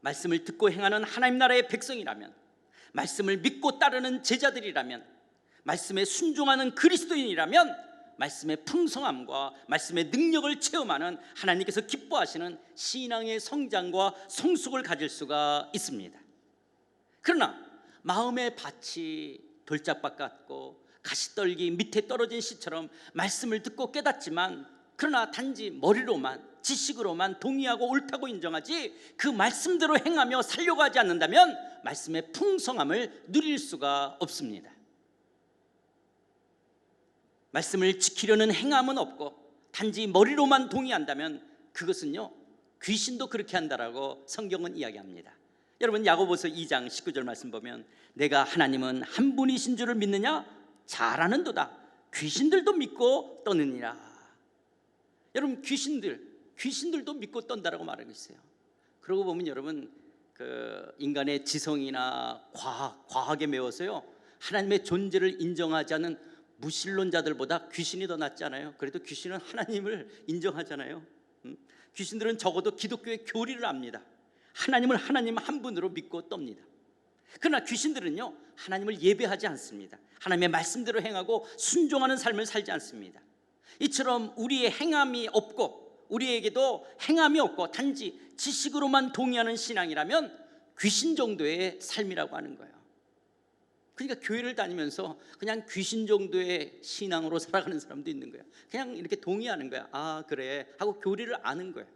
말씀을 듣고 행하는 하나님 나라의 백성이라면, 말씀을 믿고 따르는 제자들이라면, 말씀에 순종하는 그리스도인이라면 말씀의 풍성함과 말씀의 능력을 체험하는 하나님께서 기뻐하시는 신앙의 성장과 성숙을 가질 수가 있습니다. 그러나 마음의 밭이 돌짝밭 같고 가시떨기 밑에 떨어진 씨처럼 말씀을 듣고 깨닫지만 그러나 단지 머리로만, 지식으로만 동의하고 옳다고 인정하지 그 말씀대로 행하며 살려고 하지 않는다면 말씀의 풍성함을 누릴 수가 없습니다. 말씀을 지키려는 행함은 없고 단지 머리로만 동의한다면 그것은요, 귀신도 그렇게 한다라고 성경은 이야기합니다. 여러분 야고보서 2장 19절 말씀 보면 내가 하나님은 한 분이신 줄을 믿느냐? 잘 아는도다. 귀신들도 믿고 떠느니라. 여러분 귀신들도 믿고 떤다라고 말하고 있어요. 그러고 보면 여러분 그 인간의 지성이나 과학에 매워서요, 하나님의 존재를 인정하지 않는 무신론자들보다 귀신이 더 낫지 않아요? 그래도 귀신은 하나님을 인정하잖아요. 귀신들은 적어도 기독교의 교리를 압니다. 하나님을 하나님 한 분으로 믿고 떱니다. 그러나 귀신들은요, 하나님을 예배하지 않습니다. 하나님의 말씀대로 행하고 순종하는 삶을 살지 않습니다. 이처럼 우리의 행함이 없고 우리에게도 행함이 없고 단지 지식으로만 동의하는 신앙이라면 귀신 정도의 삶이라고 하는 거예요. 그러니까 교회를 다니면서 그냥 귀신 정도의 신앙으로 살아가는 사람도 있는 거예요. 그냥 이렇게 동의하는 거야. 아 그래 하고 교리를 아는 거예요.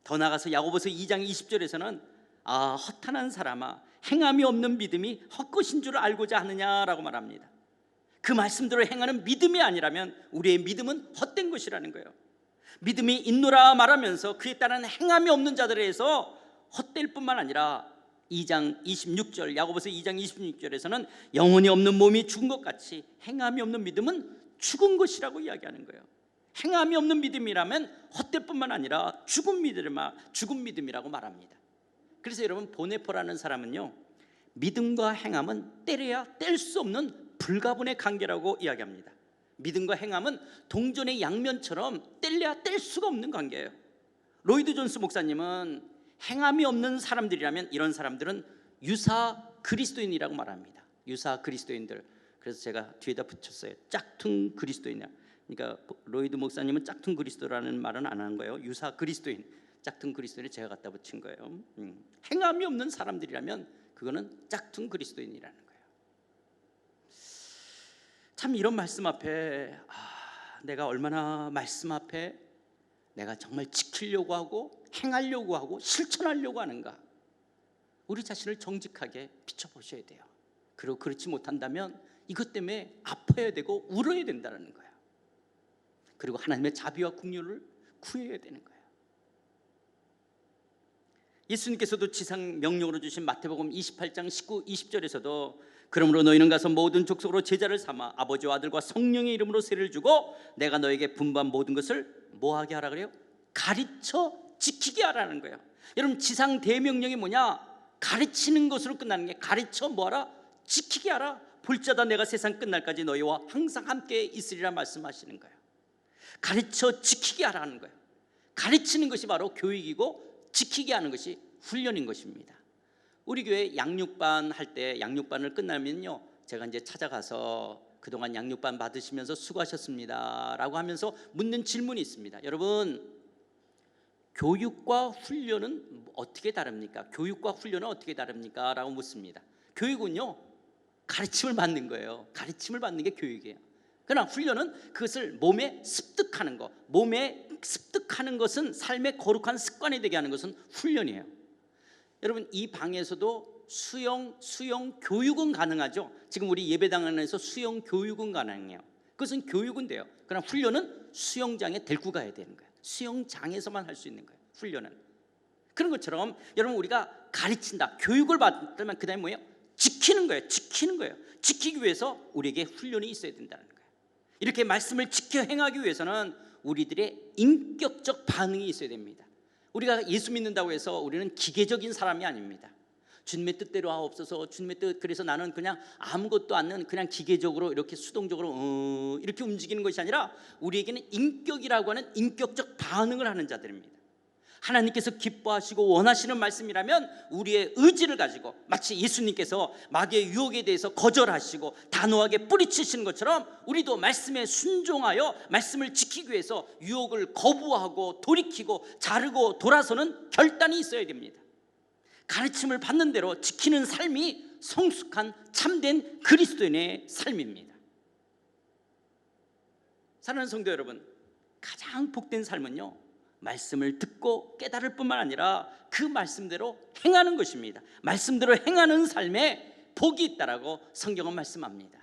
더 나아가서 야고보서 2장 20절에서는 아 허탄한 사람아 행함이 없는 믿음이 헛것인 줄 알고자 하느냐라고 말합니다. 그 말씀대로 행하는 믿음이 아니라면 우리의 믿음은 헛된 것이라는 거예요. 믿음이 있노라 말하면서 그에 따른 행함이 없는 자들에 의해서 헛될 뿐만 아니라 2장 26절 야고보서 2장 26절에서는 영혼이 없는 몸이 죽은 것 같이 행함이 없는 믿음은 죽은 것이라고 이야기하는 거예요. 행함이 없는 믿음이라면 헛될 뿐만 아니라 죽은 믿음이라고 말합니다. 그래서 여러분 보네포라는 사람은요, 믿음과 행함은 떼려야 뗄 수 없는 불가분의 관계라고 이야기합니다. 믿음과 행함은 동전의 양면처럼 뗄래야 뗄 수가 없는 관계예요. 로이드 존스 목사님은 행함이 없는 사람들이라면 이런 사람들은 유사 그리스도인이라고 말합니다. 유사 그리스도인들. 그래서 제가 뒤에다 붙였어요. 짝퉁 그리스도인이야. 그러니까 로이드 목사님은 짝퉁 그리스도라는 말은 안 하는 거예요. 유사 그리스도인, 짝퉁 그리스도인을 제가 갖다 붙인 거예요. 행함이 없는 사람들이라면 그거는 짝퉁 그리스도인이라는 거예요. 참 이런 말씀 앞에 내가 얼마나 말씀 앞에 내가 정말 지키려고 하고 행하려고 하고 실천하려고 하는가, 우리 자신을 정직하게 비춰보셔야 돼요. 그리고 그렇지 못한다면 이것 때문에 아파야 되고 울어야 된다는 거예요. 그리고 하나님의 자비와 긍휼을 구해야 되는 거예요. 예수님께서도 지상 명령으로 주신 마태복음 28장 19, 20절에서도 그러므로 너희는 가서 모든 족속으로 제자를 삼아 아버지와 아들과 성령의 이름으로 세례를 주고 내가 너에게 분부한 모든 것을 뭐하게 하라 그래요? 가르쳐 지키게 하라는 거예요. 여러분 지상 대명령이 뭐냐? 가르치는 것으로 끝나는 게, 가르쳐 뭐하라? 지키게 하라. 볼자다 내가 세상 끝날까지 너희와 항상 함께 있으리라 말씀하시는 거예요. 가르쳐 지키게 하라는 거예요. 가르치는 것이 바로 교육이고 지키게 하는 것이 훈련인 것입니다. 우리 교회 양육반 할 때 양육반을 끝나면요, 제가 이제 찾아가서 그동안 양육반 받으시면서 수고하셨습니다 라고 하면서 묻는 질문이 있습니다. 여러분, 교육과 훈련은 어떻게 다릅니까? 교육과 훈련은 어떻게 다릅니까? 라고 묻습니다. 교육은요, 가르침을 받는 거예요. 가르침을 받는 게 교육이에요. 그러나 훈련은 그것을 몸에 습득하는 것, 몸에 습득하는 것은 삶의 거룩한 습관이 되게 하는 것은 훈련이에요. 여러분 이 방에서도 수영 교육은 가능하죠. 지금 우리 예배당 안에서 수영 교육은 가능해요. 그것은 교육은 돼요. 그러나 훈련은 수영장에 데리고 가야 되는 거예요. 수영장에서만 할 수 있는 거예요. 훈련은. 그런 것처럼 여러분 우리가 가르친다, 교육을 받으면 그 다음에 뭐예요? 지키는 거예요. 지키는 거예요. 지키기 위해서 우리에게 훈련이 있어야 된다는 거예요. 이렇게 말씀을 지켜 행하기 위해서는 우리들의 인격적 반응이 있어야 됩니다. 우리가 예수 믿는다고 해서 우리는 기계적인 사람이 아닙니다. 주님의 뜻대로 하옵소서, 주님의 뜻, 그래서 나는 그냥 아무것도 않는 그냥 기계적으로 이렇게 수동적으로 이렇게 움직이는 것이 아니라 우리에게는 인격이라고 하는 인격적 반응을 하는 자들입니다. 하나님께서 기뻐하시고 원하시는 말씀이라면 우리의 의지를 가지고 마치 예수님께서 마귀의 유혹에 대해서 거절하시고 단호하게 뿌리치시는 것처럼 우리도 말씀에 순종하여 말씀을 지키기 위해서 유혹을 거부하고 돌이키고 자르고 돌아서는 결단이 있어야 됩니다. 가르침을 받는 대로 지키는 삶이 성숙한 참된 그리스도인의 삶입니다. 사랑하는 성도 여러분, 가장 복된 삶은요, 말씀을 듣고 깨달을 뿐만 아니라 그 말씀대로 행하는 것입니다. 말씀대로 행하는 삶에 복이 있다라고 성경은 말씀합니다.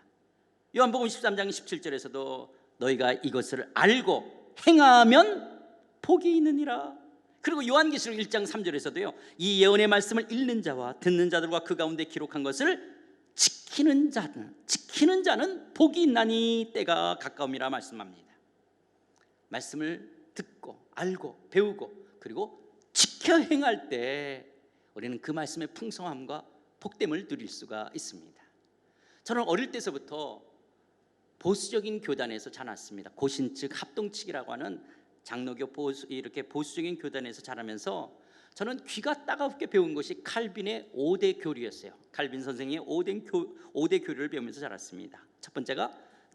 요한복음 13장 17절에서도 너희가 이것을 알고 행하면 복이 있느니라. 그리고 요한계시록 1장 3절에서도요, 이 예언의 말씀을 읽는 자와 듣는 자들과 그 가운데 기록한 것을 지키는 자는 복이 있나니 때가 가까움이라 말씀합니다. 말씀을 듣고 알고 배우고 그리고 지켜 행할 때 우리는 그 말씀의 풍성함과 복됨을 누릴 수가 있습니다. 저는 어릴 때서부터 보수적인 교단에서 자랐습니다. 고신 측 합동측이라고 하는 장로교 이렇게 보수적인 교단에서 자라면서 저는 귀가 따갑게 배운 것이 칼빈의 5대 교리였어요. 칼빈 선생의 5대 교리를 배우면서 자랐습니다. 첫 번째가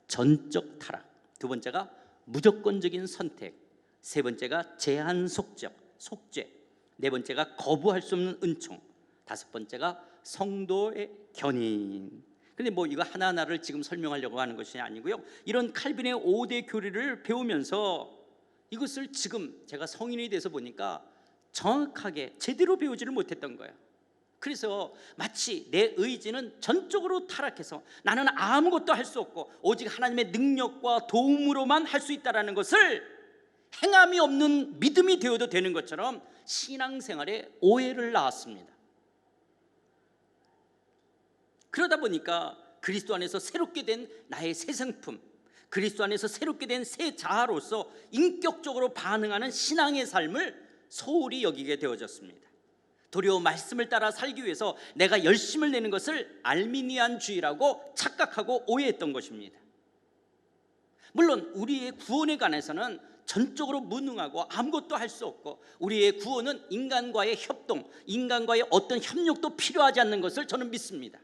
전적 타락, 두 번째가 무조건적인 선택, 세 번째가 제한 속죄, 네 번째가 거부할 수 없는 은총, 다섯 번째가 성도의 견인. 근데 뭐 이거 하나하나를 지금 설명하려고 하는 것이 아니고요. 이런 칼빈의 5대 교리를 배우면서 이것을 지금 제가 성인이 돼서 보니까 정확하게 제대로 배우지를 못했던 거예요. 그래서 마치 내 의지는 전적으로 타락해서 나는 아무것도 할 수 없고 오직 하나님의 능력과 도움으로만 할 수 있다는 것을 행함이 없는 믿음이 되어도 되는 것처럼 신앙생활에 오해를 낳았습니다. 그러다 보니까 그리스도 안에서 새롭게 된 나의 새 생품, 그리스도 안에서 새롭게 된 새 자아로서 인격적으로 반응하는 신앙의 삶을 소홀히 여기게 되어졌습니다. 도리어 말씀을 따라 살기 위해서 내가 열심을 내는 것을 알미니안주의라고 착각하고 오해했던 것입니다. 물론 우리의 구원에 관해서는 전적으로 무능하고 아무것도 할 수 없고 우리의 구원은 인간과의 협동, 인간과의 어떤 협력도 필요하지 않는 것을 저는 믿습니다.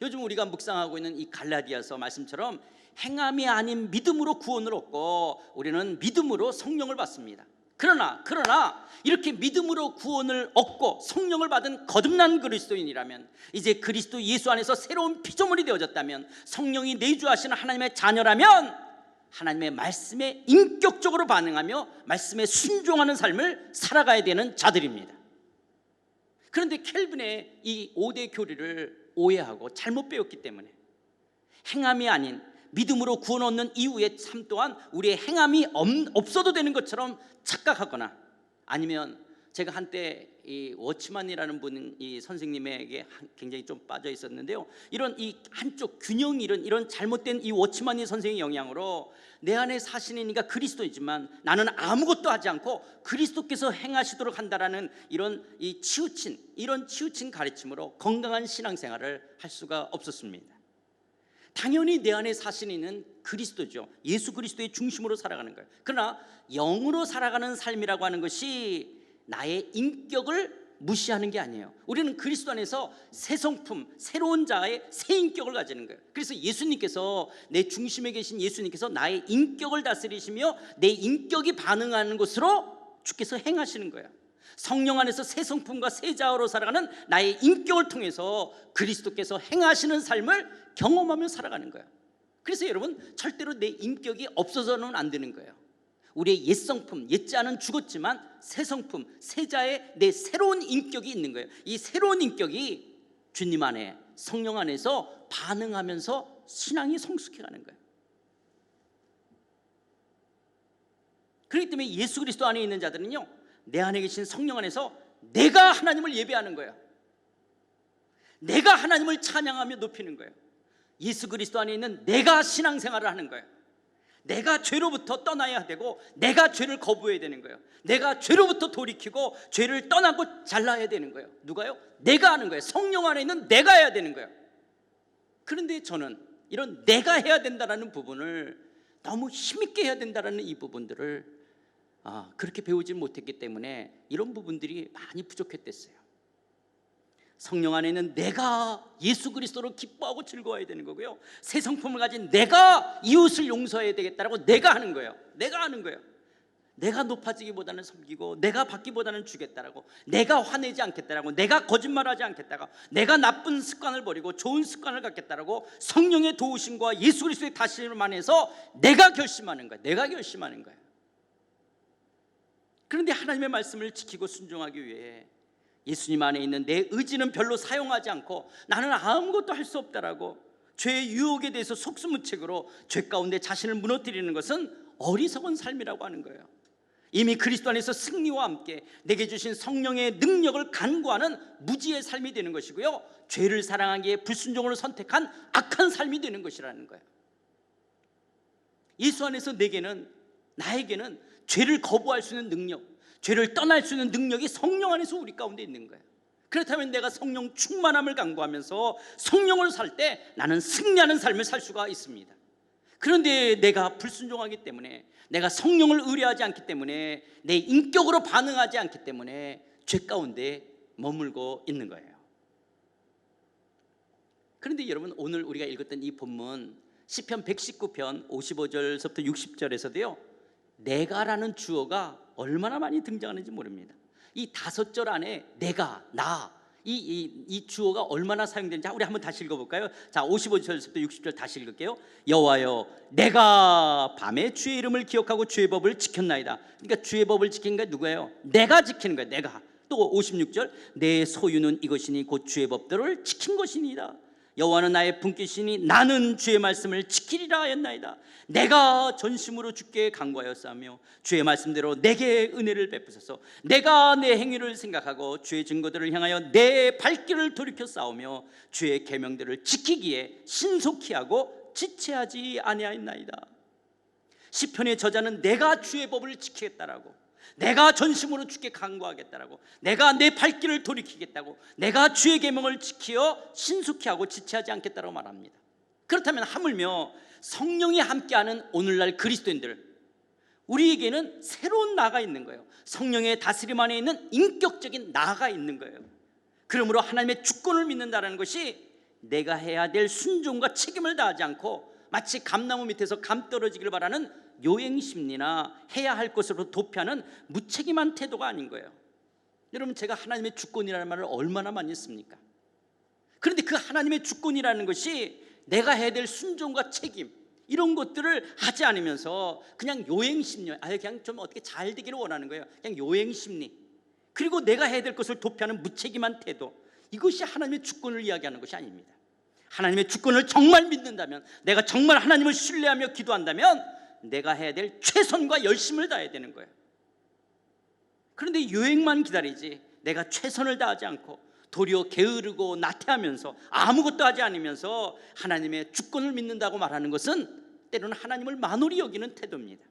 요즘 우리가 묵상하고 있는 이 갈라디아서 말씀처럼 행함이 아닌 믿음으로 구원을 얻고 우리는 믿음으로 성령을 받습니다. 그러나 이렇게 믿음으로 구원을 얻고 성령을 받은 거듭난 그리스도인이라면, 이제 그리스도 예수 안에서 새로운 피조물이 되어졌다면, 성령이 내주하시는 하나님의 자녀라면 하나님의 말씀에 인격적으로 반응하며 말씀에 순종하는 삶을 살아가야 되는 자들입니다. 그런데 켈빈의 이 5대 교리를 오해하고 잘못 배웠기 때문에 행함이 아닌 믿음으로 구원 얻는 이후의 삶 또한 우리의 행함이 없어도 되는 것처럼 착각하거나, 아니면 제가 한때 이 워치만이라는 분, 이 선생님에게 굉장히 좀 빠져 있었는데요. 이런 이 한쪽 균형 잃은 이런 잘못된 이 워치만이 선생의 영향으로 내 안에 사신이니까 그리스도이지만 나는 아무것도 하지 않고 그리스도께서 행하시도록 한다라는 이런 치우친 가르침으로 건강한 신앙생활을 할 수가 없었습니다. 당연히 내 안에 사신이 있는 그리스도죠. 예수 그리스도의 중심으로 살아가는 거예요. 그러나 영으로 살아가는 삶이라고 하는 것이 나의 인격을 무시하는 게 아니에요. 우리는 그리스도 안에서 새 성품, 새로운 자의 새 인격을 가지는 거예요. 그래서 예수님께서, 내 중심에 계신 예수님께서 나의 인격을 다스리시며 내 인격이 반응하는 것으로 주께서 행하시는 거예요. 성령 안에서 새 성품과 새 자아로 살아가는 나의 인격을 통해서 그리스도께서 행하시는 삶을 경험하며 살아가는 거예요. 그래서 여러분, 절대로 내 인격이 없어서는 안 되는 거예요. 우리의 옛 성품, 옛 자는 죽었지만 새 성품, 새 자의 내 새로운 인격이 있는 거예요. 이 새로운 인격이 주님 안에, 성령 안에서 반응하면서 신앙이 성숙해가는 거예요. 그렇기 때문에 예수 그리스도 안에 있는 자들은요, 내 안에 계신 성령 안에서 내가 하나님을 예배하는 거예요. 내가 하나님을 찬양하며 높이는 거예요. 예수 그리스도 안에 있는 내가 신앙생활을 하는 거예요. 내가 죄로부터 떠나야 되고 내가 죄를 거부해야 되는 거예요. 내가 죄로부터 돌이키고 죄를 떠나고 잘라야 되는 거예요. 누가요? 내가 하는 거예요. 성령 안에 있는 내가 해야 되는 거예요. 그런데 저는 이런 내가 해야 된다는 부분을 너무 힘있게 해야 된다는 이 부분들을 그렇게 배우지 못했기 때문에 이런 부분들이 많이 부족했댔어요. 성령 안에 있는 내가 예수 그리스도로 기뻐하고 즐거워야 되는 거고요. 새 성품을 가진 내가 이웃을 용서해야 되겠다라고 내가 하는 거예요. 내가 하는 거예요. 내가 높아지기보다는 섬기고 내가 받기보다는 주겠다라고, 내가 화내지 않겠다라고, 내가 거짓말하지 않겠다고, 내가 나쁜 습관을 버리고 좋은 습관을 갖겠다라고 성령의 도우심과 예수 그리스도의 다스림을 해서 내가 결심하는 거예요. 내가 결심하는 거예요. 그런데 하나님의 말씀을 지키고 순종하기 위해 예수님 안에 있는 내 의지는 별로 사용하지 않고 나는 아무것도 할 수 없다라고 죄의 유혹에 대해서 속수무책으로 죄 가운데 자신을 무너뜨리는 것은 어리석은 삶이라고 하는 거예요. 이미 그리스도 안에서 승리와 함께 내게 주신 성령의 능력을 간구하는 무지의 삶이 되는 것이고요, 죄를 사랑하기에 불순종을 선택한 악한 삶이 되는 것이라는 거예요. 예수 안에서 나에게는 죄를 거부할 수 있는 능력, 죄를 떠날 수 있는 능력이 성령 안에서 우리 가운데 있는 거예요. 그렇다면 내가 성령 충만함을 강구하면서 성령을 살 때 나는 승리하는 삶을 살 수가 있습니다. 그런데 내가 불순종하기 때문에, 내가 성령을 의뢰하지 않기 때문에, 내 인격으로 반응하지 않기 때문에 죄 가운데 머물고 있는 거예요. 그런데 여러분, 오늘 우리가 읽었던 이 본문 시편 119편 55절부터 60절에서도요 내가라는 주어가 얼마나 많이 등장하는지 모릅니다. 이 5절 안에 내가, 나, 이 주어가 얼마나 사용되는지 우리 한번 다시 읽어볼까요? 자, 55절부터 60절 다시 읽을게요. 여호와여, 내가 밤에 주의 이름을 기억하고 주의 법을 지켰나이다. 그러니까 주의 법을 지킨 게 누구예요? 내가 지키는 거예요. 내가. 또 56절, 내 소유는 이것이니 곧 주의 법들을 지킨 것이니이다. 여호와는 나의 분깃이니 나는 주의 말씀을 지키리라 했나이다. 내가 전심으로 주께 간구하였사며 주의 말씀대로 내게 은혜를 베푸소서. 내가 내 행위를 생각하고 주의 증거들을 향하여 내 발길을 돌이켜 싸우며 주의 계명들을 지키기에 신속히 하고 지체하지 아니하였나이다. 시편의 저자는 내가 주의 법을 지키겠다라고, 내가 전심으로 주께 간구하겠다라고, 내가 내 발길을 돌이키겠다고, 내가 주의 계명을 지키어 신속히 하고 지체하지 않겠다라고 말합니다. 그렇다면 하물며 성령이 함께하는 오늘날 그리스도인들, 우리에게는 새로운 나가 있는 거예요. 성령의 다스림 안에 있는 인격적인 나가 있는 거예요. 그러므로 하나님의 주권을 믿는다는 것이 내가 해야 될 순종과 책임을 다하지 않고 마치 감나무 밑에서 감 떨어지기를 바라는 요행심리나 해야 할 것으로 도피하는 무책임한 태도가 아닌 거예요. 여러분, 제가 하나님의 주권이라는 말을 얼마나 많이 씁니까? 그런데 그 하나님의 주권이라는 것이 내가 해야 될 순종과 책임, 이런 것들을 하지 않으면서 그냥 요행심리, 그냥 좀 어떻게 잘 되기를 원하는 거예요. 그냥 요행심리, 그리고 내가 해야 될 것을 도피하는 무책임한 태도, 이것이 하나님의 주권을 이야기하는 것이 아닙니다. 하나님의 주권을 정말 믿는다면, 내가 정말 하나님을 신뢰하며 기도한다면 내가 해야 될 최선과 열심을 다해야 되는 거예요. 그런데 유행만 기다리지 내가 최선을 다하지 않고 도리어 게으르고 나태하면서 아무것도 하지 않으면서 하나님의 주권을 믿는다고 말하는 것은 때로는 하나님을 만홀히 여기는 태도입니다.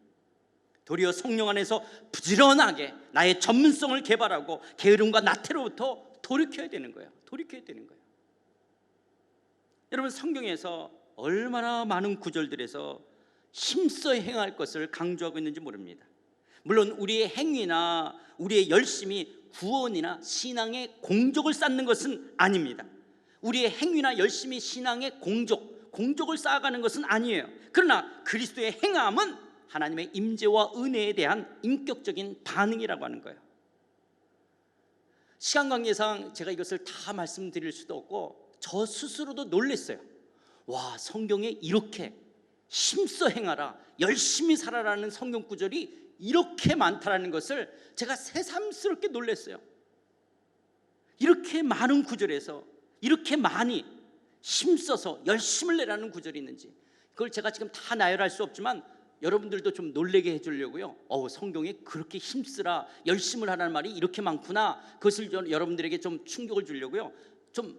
도리어 성령 안에서 부지런하게 나의 전문성을 개발하고 게으름과 나태로부터 돌이켜야 되는 거예요. 돌이켜야 되는 거예요. 여러분, 성경에서 얼마나 많은 구절들에서 힘써 행할 것을 강조하고 있는지 모릅니다. 물론 우리의 행위나 우리의 열심이 구원이나 신앙의 공적을 쌓는 것은 아닙니다. 우리의 행위나 열심이 신앙의 공적을 쌓아가는 것은 아니에요. 그러나 그리스도의 행함은 하나님의 임재와 은혜에 대한 인격적인 반응이라고 하는 거예요. 시간 관계상 제가 이것을 다 말씀드릴 수도 없고 저 스스로도 놀랐어요. 와, 성경에 이렇게 힘써 행하라, 열심히 살아라는 성경 구절이 이렇게 많다라는 것을 제가 새삼스럽게 놀랐어요. 이렇게 많은 구절에서 이렇게 많이 힘써서 열심을 내라는 구절이 있는지, 그걸 제가 지금 다 나열할 수 없지만 여러분들도 좀 놀라게 해주려고요. 성경에 그렇게 힘쓰라, 열심을 하라는 말이 이렇게 많구나, 그것을 여러분들에게 좀 충격을 주려고요. 좀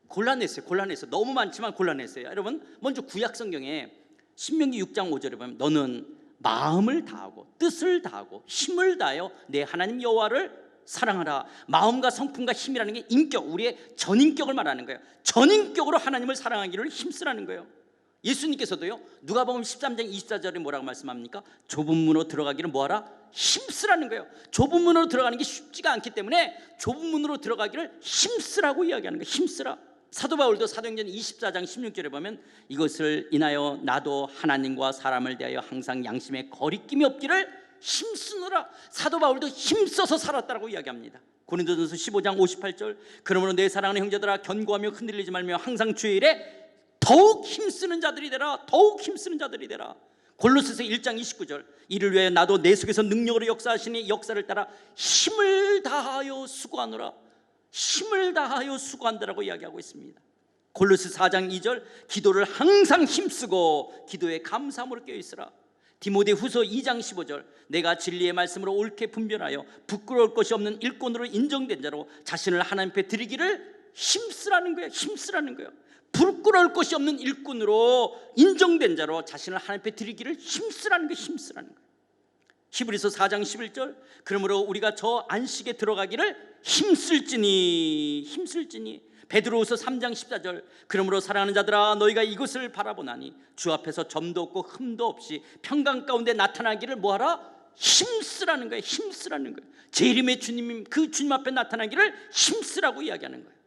곤란했어요. 너무 많지만 곤란했어요. 여러분, 먼저 구약 성경에 신명기 6장 5절에 보면 너는 마음을 다하고 뜻을 다하고 힘을 다하여 내 하나님 여호와를 사랑하라. 마음과 성품과 힘이라는 게 인격, 우리의 전인격을 말하는 거예요. 전인격으로 하나님을 사랑하기를 힘쓰라는 거예요. 예수님께서도요, 누가복음 13장 24절에 뭐라고 말씀합니까? 좁은 문으로 들어가기를 뭐하라? 힘쓰라는 거예요. 좁은 문으로 들어가는 게 쉽지가 않기 때문에 좁은 문으로 들어가기를 힘쓰라고 이야기하는 거예요. 힘쓰라. 사도 바울도 사도행전 24장 16절에 보면 이것을 인하여 나도 하나님과 사람을 대하여 항상 양심에 거리낌이 없기를 힘쓰느라. 사도 바울도 힘써서 살았다고 이야기합니다. 고린도전서 15장 58절, 그러므로 내 사랑하는 형제들아, 견고하며 흔들리지 말며 항상 주의 일에 더욱 힘쓰는 자들이 되라. 더욱 힘쓰는 자들이 되라. 골로새서 1장 29절, 이를 위해 나도 내 속에서 능력으로 역사하시니 역사를 따라 힘을 다하여 수고하노라. 힘을 다하여 수고한다라고 이야기하고 있습니다. 골로새 4장 2절, 기도를 항상 힘쓰고 기도에 감사함으로 깨어있으라. 디모데 후서 2장 15절, 내가 진리의 말씀으로 옳게 분별하여 부끄러울 것이 없는 일꾼으로 인정된 자로 자신을 하나님 앞에 드리기를 힘쓰라는 거예요. 힘쓰라는 거예요. 부끄러울 것이 없는 일꾼으로 인정된 자로 자신을 하나님 앞에 드리기를 힘쓰라는 거예요. 힘쓰라는 거예요. 히브리서 4장 11절 그러므로 우리가 저 안식에 들어가기를 힘쓸지니 베드로후서 3장 14절 그러므로 사랑하는 자들아 너희가 이것을 바라보나니 주 앞에서 점도 없고 흠도 없이 평강 가운데 나타나기를 뭐하라? 힘쓰라는 거예요. 힘쓰라는 거예요. 재림의 주님 그 주님 앞에 나타나기를 힘쓰라고 이야기하는 거예요.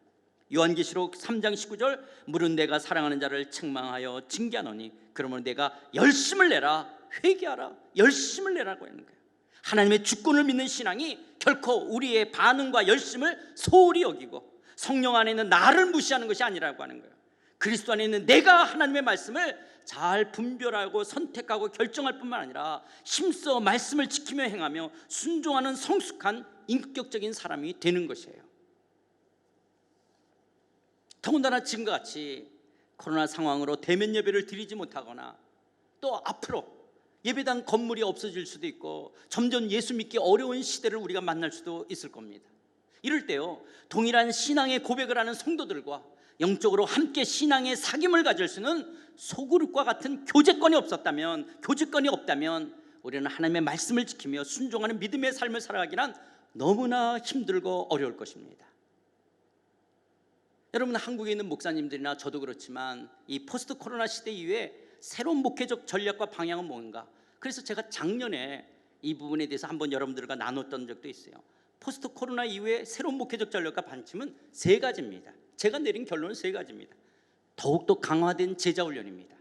요한계시록 3장 19절 물은 내가 사랑하는 자를 책망하여 징계하노니 그러므로 내가 열심을 내라 회개하라 열심을 내라고 하는 거예요. 하나님의 주권을 믿는 신앙이 결코 우리의 반응과 열심을 소홀히 여기고 성령 안에 있는 나를 무시하는 것이 아니라고 하는 거예요. 그리스도 안에 있는 내가 하나님의 말씀을 잘 분별하고 선택하고 결정할 뿐만 아니라 힘써 말씀을 지키며 행하며 순종하는 성숙한 인격적인 사람이 되는 것이에요. 더군다나 지금과 같이 코로나 상황으로 대면 예배를 드리지 못하거나 또 앞으로 예배당 건물이 없어질 수도 있고 점점 예수 믿기 어려운 시대를 우리가 만날 수도 있을 겁니다. 이럴 때요 동일한 신앙의 고백을 하는 성도들과 영적으로 함께 신앙의 사귐을 가질 수는 소그룹과 같은 교제권이 없다면 우리는 하나님의 말씀을 지키며 순종하는 믿음의 삶을 살아가기란 너무나 힘들고 어려울 것입니다. 여러분 한국에 있는 목사님들이나 저도 그렇지만 이 포스트 코로나 시대 이후에 새로운 목회적 전략과 방향은 뭔가? 그래서 제가 작년에 이 부분에 대해서 한번 여러분들과 나눴던 적도 있어요. 포스트 코로나 이후에 새로운 목회적 전략과 방침은 3가지입니다. 제가 내린 결론은 3가지입니다. 더욱더 강화된 제자훈련입니다.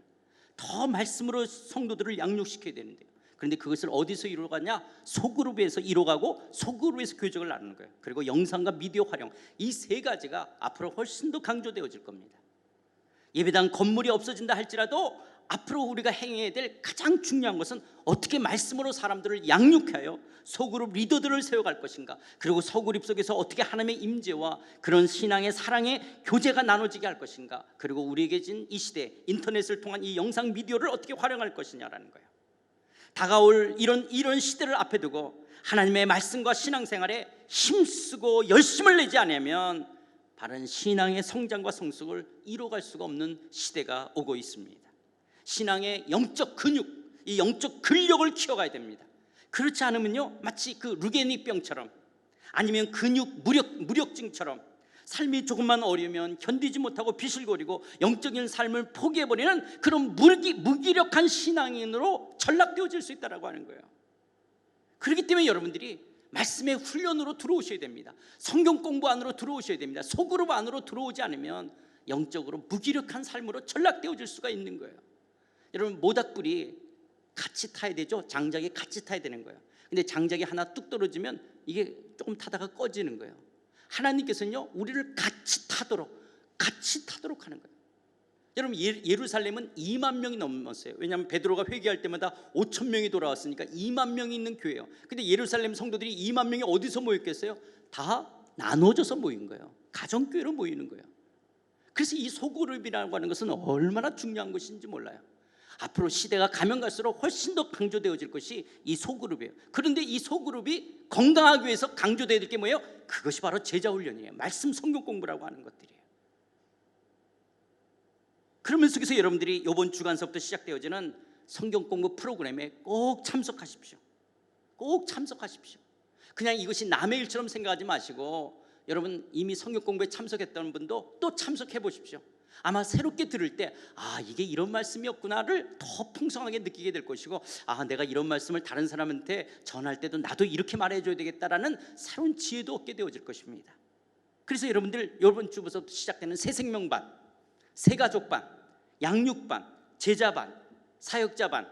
더 말씀으로 성도들을 양육시켜야 되는데요. 그런데 그것을 어디서 이루어가냐? 소그룹에서 이루어가고 소그룹에서 교적을 나누는 거예요. 그리고 영상과 미디어 활용 이 3가지가 앞으로 훨씬 더 강조되어질 겁니다. 예배당 건물이 없어진다 할지라도 앞으로 우리가 행해야 될 가장 중요한 것은 어떻게 말씀으로 사람들을 양육하여 소그룹 리더들을 세워갈 것인가, 그리고 소그룹 속에서 어떻게 하나님의 임재와 그런 신앙의 사랑의 교제가 나눠지게 할 것인가, 그리고 우리에게 진 이 시대 인터넷을 통한 이 영상 미디어를 어떻게 활용할 것이냐라는 거예요. 다가올 이런 시대를 앞에 두고 하나님의 말씀과 신앙생활에 힘쓰고 열심을 내지 않으면 바른 신앙의 성장과 성숙을 이뤄갈 수가 없는 시대가 오고 있습니다. 신앙의 영적 근육, 이 영적 근력을 키워가야 됩니다. 그렇지 않으면요 마치 그 루게닉병처럼 아니면 근육 무력증처럼 삶이 조금만 어려우면 견디지 못하고 비실거리고 영적인 삶을 포기해버리는 그런 무기력한 신앙인으로 전락되어질 수 있다고 하는 거예요. 그렇기 때문에 여러분들이 말씀의 훈련으로 들어오셔야 됩니다. 성경 공부 안으로 들어오셔야 됩니다. 소그룹 안으로 들어오지 않으면 영적으로 무기력한 삶으로 전락되어질 수가 있는 거예요. 여러분 모닥불이 같이 타야 되죠. 장작이 같이 타야 되는 거예요. 근데 장작이 하나 뚝 떨어지면 이게 조금 타다가 꺼지는 거예요. 하나님께서는요 우리를 같이 타도록 하는 거예요. 여러분 예루살렘은 2만 명이 넘었어요. 왜냐하면 베드로가 회개할 때마다 5천 명이 돌아왔으니까 2만 명이 있는 교회예요. 근데 예루살렘 성도들이 2만 명이 어디서 모였겠어요? 다 나눠져서 모인 거예요. 가정교회로 모이는 거예요. 그래서 이 소그룹이라고 하는 것은 얼마나 중요한 것인지 몰라요. 앞으로 시대가 가면 갈수록 훨씬 더 강조되어질 것이 이 소그룹이에요. 그런데 이 소그룹이 건강하기 위해서 강조되어야 될 게 뭐예요? 그것이 바로 제자훈련이에요. 말씀 성경 공부라고 하는 것들이에요. 그러면 속에서 여러분들이 이번 주간서부터 시작되어지는 성경 공부 프로그램에 꼭 참석하십시오. 꼭 참석하십시오. 그냥 이것이 남의 일처럼 생각하지 마시고 여러분 이미 성경 공부에 참석했던 분도 또 참석해 보십시오. 아마 새롭게 들을 때 이게 이런 말씀이었구나를 더 풍성하게 느끼게 될 것이고 내가 이런 말씀을 다른 사람한테 전할 때도 나도 이렇게 말해줘야 되겠다라는 새로운 지혜도 얻게 되어질 것입니다. 그래서 여러분들 이번 주부터 시작되는 새생명반, 새가족반, 양육반, 제자반, 사역자반,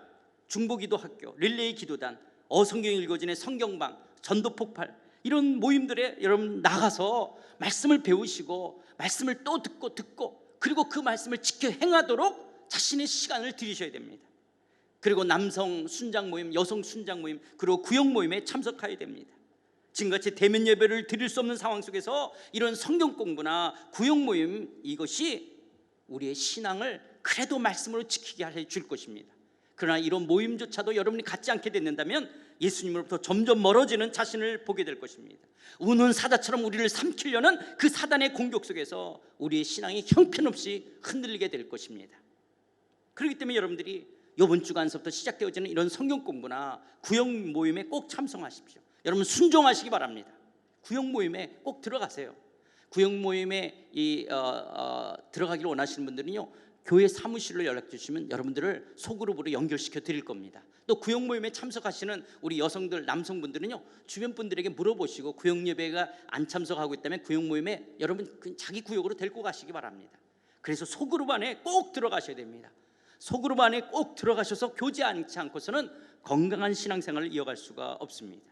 중보기도학교, 릴레이 기도단, 어성경 읽어진의 성경방, 전도폭발 이런 모임들에 여러분 나가서 말씀을 배우시고 말씀을 또 듣고 그리고 그 말씀을 지켜 행하도록 자신의 시간을 들이셔야 됩니다. 그리고 남성 순장 모임, 여성 순장 모임, 그리고 구역 모임에 참석해야 됩니다. 지금같이 대면 예배를 드릴 수 없는 상황 속에서 이런 성경 공부나 구역 모임 이것이 우리의 신앙을 그래도 말씀으로 지키게 해줄 것입니다. 그러나 이런 모임조차도 여러분이 갖지 않게 된다면 예수님으로부터 점점 멀어지는 자신을 보게 될 것입니다. 우는 사자처럼 우리를 삼키려는 그 사단의 공격 속에서 우리의 신앙이 형편없이 흔들리게 될 것입니다. 그렇기 때문에 여러분들이 이번 주간서부터 시작되어지는 이런 성경 공부나 구역 모임에 꼭 참석하십시오. 여러분 순종하시기 바랍니다. 구역 모임에 꼭 들어가세요. 구역 모임에 들어가기를 원하시는 분들은요, 교회 사무실로 연락 주시면 여러분들을 소그룹으로 연결시켜 드릴 겁니다. 또 구역 모임에 참석하시는 우리 여성들, 남성분들은요, 주변 분들에게 물어보시고 구역 예배가 안 참석하고 있다면 구역 모임에 여러분 자기 구역으로 데리고 가시기 바랍니다. 그래서 소그룹 안에 꼭 들어가셔야 됩니다. 소그룹 안에 꼭 들어가셔서 교제하지 않고서는 건강한 신앙생활을 이어갈 수가 없습니다.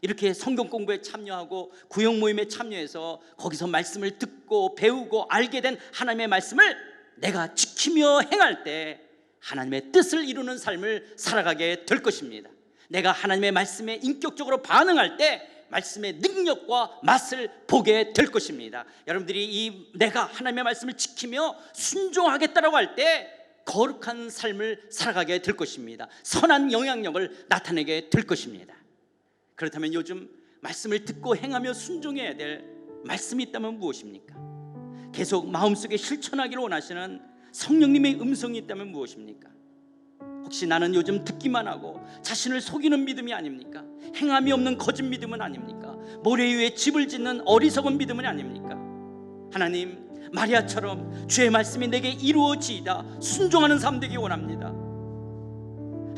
이렇게 성경 공부에 참여하고 구역 모임에 참여해서 거기서 말씀을 듣고 배우고 알게 된 하나님의 말씀을 내가 지키며 행할 때 하나님의 뜻을 이루는 삶을 살아가게 될 것입니다. 내가 하나님의 말씀에 인격적으로 반응할 때 말씀의 능력과 맛을 보게 될 것입니다. 여러분들이 내가 하나님의 말씀을 지키며 순종하겠다라고 할 때 거룩한 삶을 살아가게 될 것입니다. 선한 영향력을 나타내게 될 것입니다. 그렇다면 요즘 말씀을 듣고 행하며 순종해야 될 말씀이 있다면 무엇입니까? 계속 마음속에 실천하기를 원하시는 성령님의 음성이 있다면 무엇입니까? 혹시 나는 요즘 듣기만 하고 자신을 속이는 믿음이 아닙니까? 행함이 없는 거짓 믿음은 아닙니까? 모래 위에 집을 짓는 어리석은 믿음은 아닙니까? 하나님, 마리아처럼 주의 말씀이 내게 이루어지이다 순종하는 삶 되기 원합니다.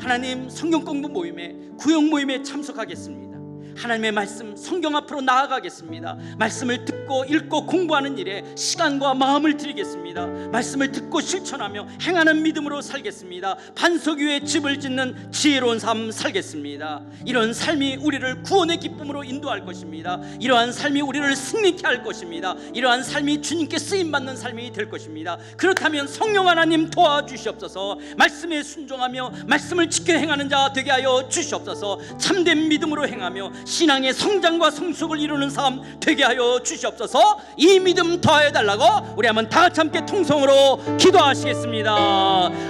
하나님, 성경 공부 모임에, 구역 모임에 참석하겠습니다. 하나님의 말씀, 성경 앞으로 나아가겠습니다. 말씀을 듣고 읽고 공부하는 일에 시간과 마음을 드리겠습니다. 말씀을 듣고 실천하며 행하는 믿음으로 살겠습니다. 반석 위에 집을 짓는 지혜로운 삶 살겠습니다. 이런 삶이 우리를 구원의 기쁨으로 인도할 것입니다. 이러한 삶이 우리를 승리케 할 것입니다. 이러한 삶이 주님께 쓰임받는 삶이 될 것입니다. 그렇다면 성령 하나님 도와주시옵소서. 말씀에 순종하며 말씀을 지켜 행하는 자 되게 하여 주시옵소서. 참된 믿음으로 행하며 신앙의 성장과 성숙을 이루는 삶 되게 하여 주시옵소서. 이 믿음 더하여 달라고 우리 한번 다 같이 함께 통성으로 기도하시겠습니다.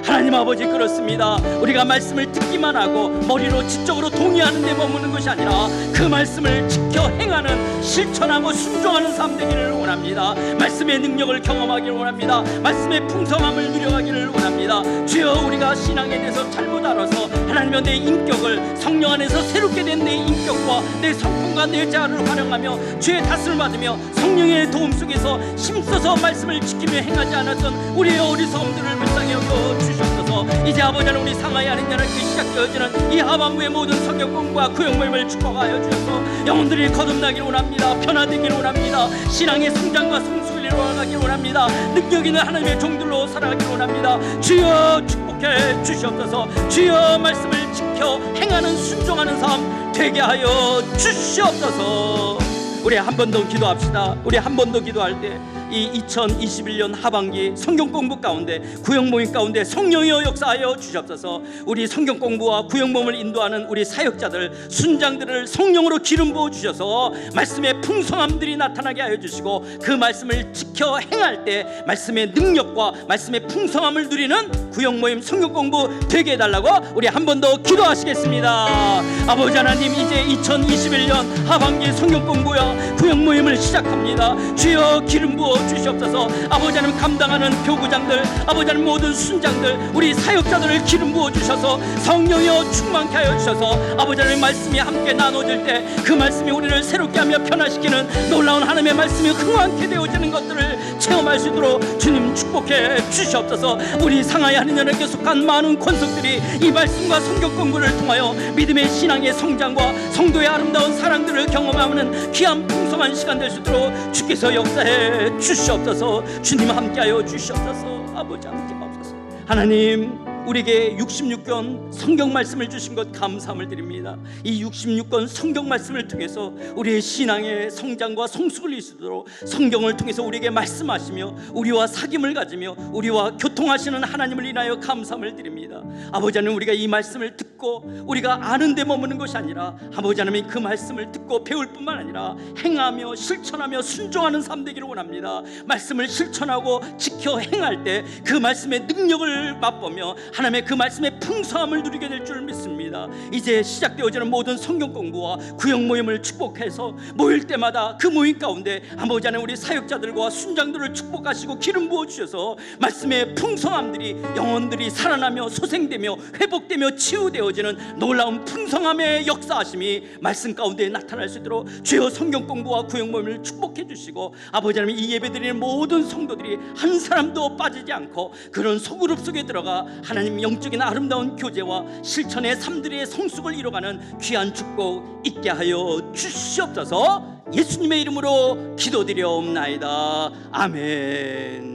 하나님 아버지, 그렇습니다. 우리가 말씀을 듣기만 하고 머리로 지적으로 동의하는 데 머무는 것이 아니라 그 말씀을 지켜 행하는, 실천하고 순종하는 삶 되기를 원합니다. 말씀의 능력을 경험하기를 원합니다. 말씀의 풍성함을 누려가기를 원합니다. 주여, 우리가 신앙에 대해서 잘못 알아서 하나님의 내 인격을 성령 안에서 새롭게 된 내 인격과 내 성품과 내 자아를 활용하며 주의 다스림을 받으며 성령의 도움 속에서 힘써서 말씀을 지키며 행하지 않았던 우리의 어리석음들을 불쌍히 여겨 주시옵소서. 이제 아버지 하나님, 우리 상하이 하는 자는 시작되어지는 이 하반부의 모든 성경 공부와 구역 모임을 축복하여 주셔서 영혼들이 거듭나기를 원합니다. 변화되기를 원합니다. 신앙의 성장과 성숙을 이루어가기를 원합니다. 능력 있는 하나님의 종들로 살아가기를 원합니다. 주여, 축복해 주시옵소서. 주여, 말씀을 지켜 행하는 순종하는 삶 되게 하여 주시옵소서. 우리 한 번 더 기도합시다. 우리 한 번 더 기도할 때 이 2021년 하반기 성경 공부 가운데, 구역 모임 가운데 성령이여 역사하여 주시옵소서. 우리 성경 공부와 구역 모임을 인도하는 우리 사역자들, 순장들을 성령으로 기름 부어 주셔서 말씀의 풍성함들이 나타나게 하여 주시고 그 말씀을 지켜 행할 때 말씀의 능력과 말씀의 풍성함을 누리는 구역 모임 성경 공부 되게 해달라고 우리 한 번 더 기도하시겠습니다. 아버지 하나님, 이제 2021년 하반기 성경 공부와 구역 모임을 시작합니다. 주여, 기름 부어 주시옵소서. 아버지 하나님, 감당하는 교구장들, 아버지 하나님 모든 순장들, 우리 사역자들을 기름 부어 주셔서 성령이여 충만케 하여 주셔서 아버지 하나님 말씀이 함께 나눠질 때 그 말씀이 우리를 새롭게 하며 변화시키는 놀라운 하나님의 말씀이 흥황케 되어지는 것들을 체험할 수 있도록 주님 축복해 주시옵소서. 우리 상하이 하는 자에게 속한 많은 권속들이 이 말씀과 성경 공부를 통하여 믿음의 신앙의 성장과 성도의 아름다운 사랑들을 경험하는 귀한 풍성한 시간 될 수 있도록 주께서 역사해 주시옵소서. 주님 함께하여 주시옵소서. 아버지 함께 하옵소서. 하나님, 우리에게 66권 성경 말씀을 주신 것 감사함을 드립니다. 이 66권 성경 말씀을 통해서 우리의 신앙의 성장과 성숙을 이루도록 성경을 통해서 우리에게 말씀하시며 우리와 사귐을 가지며 우리와 교통하시는 하나님을 인하여 감사함을 드립니다. 아버지 하나님, 우리가 이 말씀을 듣고 우리가 아는 데 머무는 것이 아니라 아버지 하나님, 그 말씀을 듣고 배울 뿐만 아니라 행하며 실천하며 순종하는 삶 되기를 원합니다. 말씀을 실천하고 지켜 행할 때 그 말씀의 능력을 맛보며 하나님의 그 말씀의 풍성함을 누리게 될 줄 믿습니다. 이제 시작되어지는 모든 성경 공부와 구역 모임을 축복해서 모일 때마다 그 모임 가운데 아버지 하나님 우리 사역자들과 순장들을 축복하시고 기름 부어 주셔서 말씀의 풍성함들이 영혼들이 살아나며 소생되며 회복되며 치유되어지는 놀라운 풍성함의 역사하심이 말씀 가운데 나타날 수 있도록 주여 성경 공부와 구역 모임을 축복해 주시고 아버지 하나님 이 예배드리는 모든 성도들이 한 사람도 빠지지 않고 그런 소그룹 속에 들어가 하나님 영적인 아름다운 교제와 실천의 삶들의 성숙을 이뤄가는 귀한 축복 있게 하여 주시옵소서. 예수님의 이름으로 기도드려옵나이다. 아멘.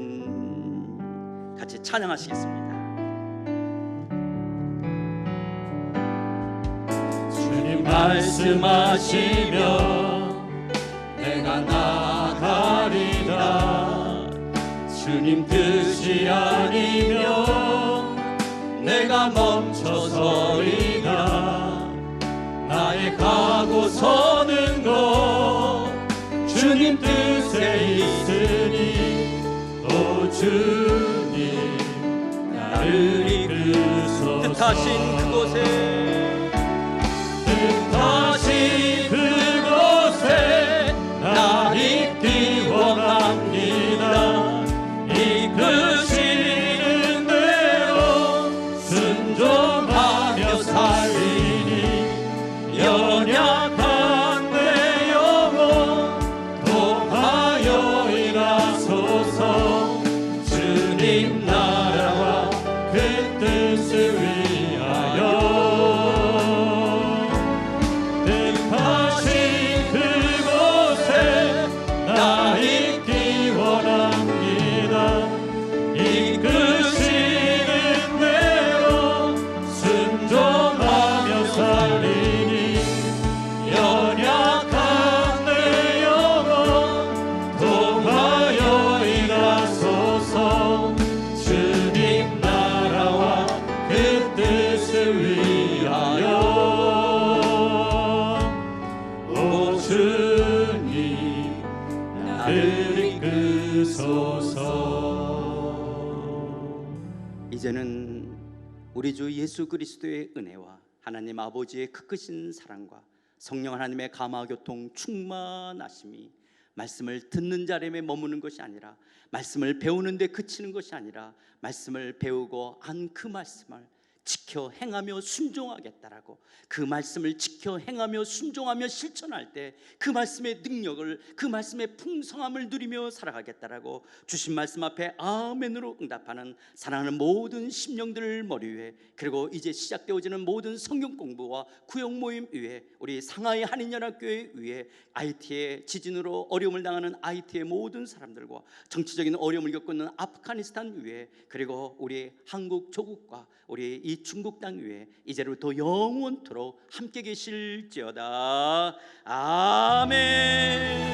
같이 찬양하시겠습니다. 주님 말씀하시면 내가 나가리라. 주님 뜻이 아니면 내가 멈춰서리라. 나의 가고 서는 것 주님 뜻에 있으니 오 주님 나를 이끄소서. 뜻하신 그곳에 뜻하신 그곳에 나 있기 원합니다. 이끄시는 대로 순종하며 살리니 연약한 내 영혼 통하여 일하소서. 주님 나라와 그 뜻을 위하여 뜻하신 그곳에 나 있기 원합니다. 이끄시는 대로 순종하며 살리니 연약한 내 영혼 통하여 일하소서. 주님 나라와 그 뜻을 위하여 오 주님 나를 이끄소서. 이제는 우리 주 예수 그리스도의 은혜와 하나님 아버지의 그 크신 사랑과 성령 하나님의 감화 교통 충만하심이 말씀을 듣는 자리에 머무는 것이 아니라 말씀을 배우는 데 그치는 것이 아니라 말씀을 배우고 안 그 말씀을 지켜 행하며 순종하겠다라고 그 말씀을 지켜 행하며 순종하며 실천할 때 그 말씀의 능력을 그 말씀의 풍성함을 누리며 살아가겠다라고 주신 말씀 앞에 아멘으로 응답하는 사랑하는 모든 심령들을 머리 위에 그리고 이제 시작되어지는 모든 성경 공부와 구역 모임 위에 우리 상하이 한인연합교회 위에 IT의 지진으로 어려움을 당하는 IT의 모든 사람들과 정치적인 어려움을 겪고 있는 아프가니스탄 위에 그리고 우리 한국 조국과 우리 이 중국 땅 위에 이제로부터 영원토록 함께 계실지어다. 아멘.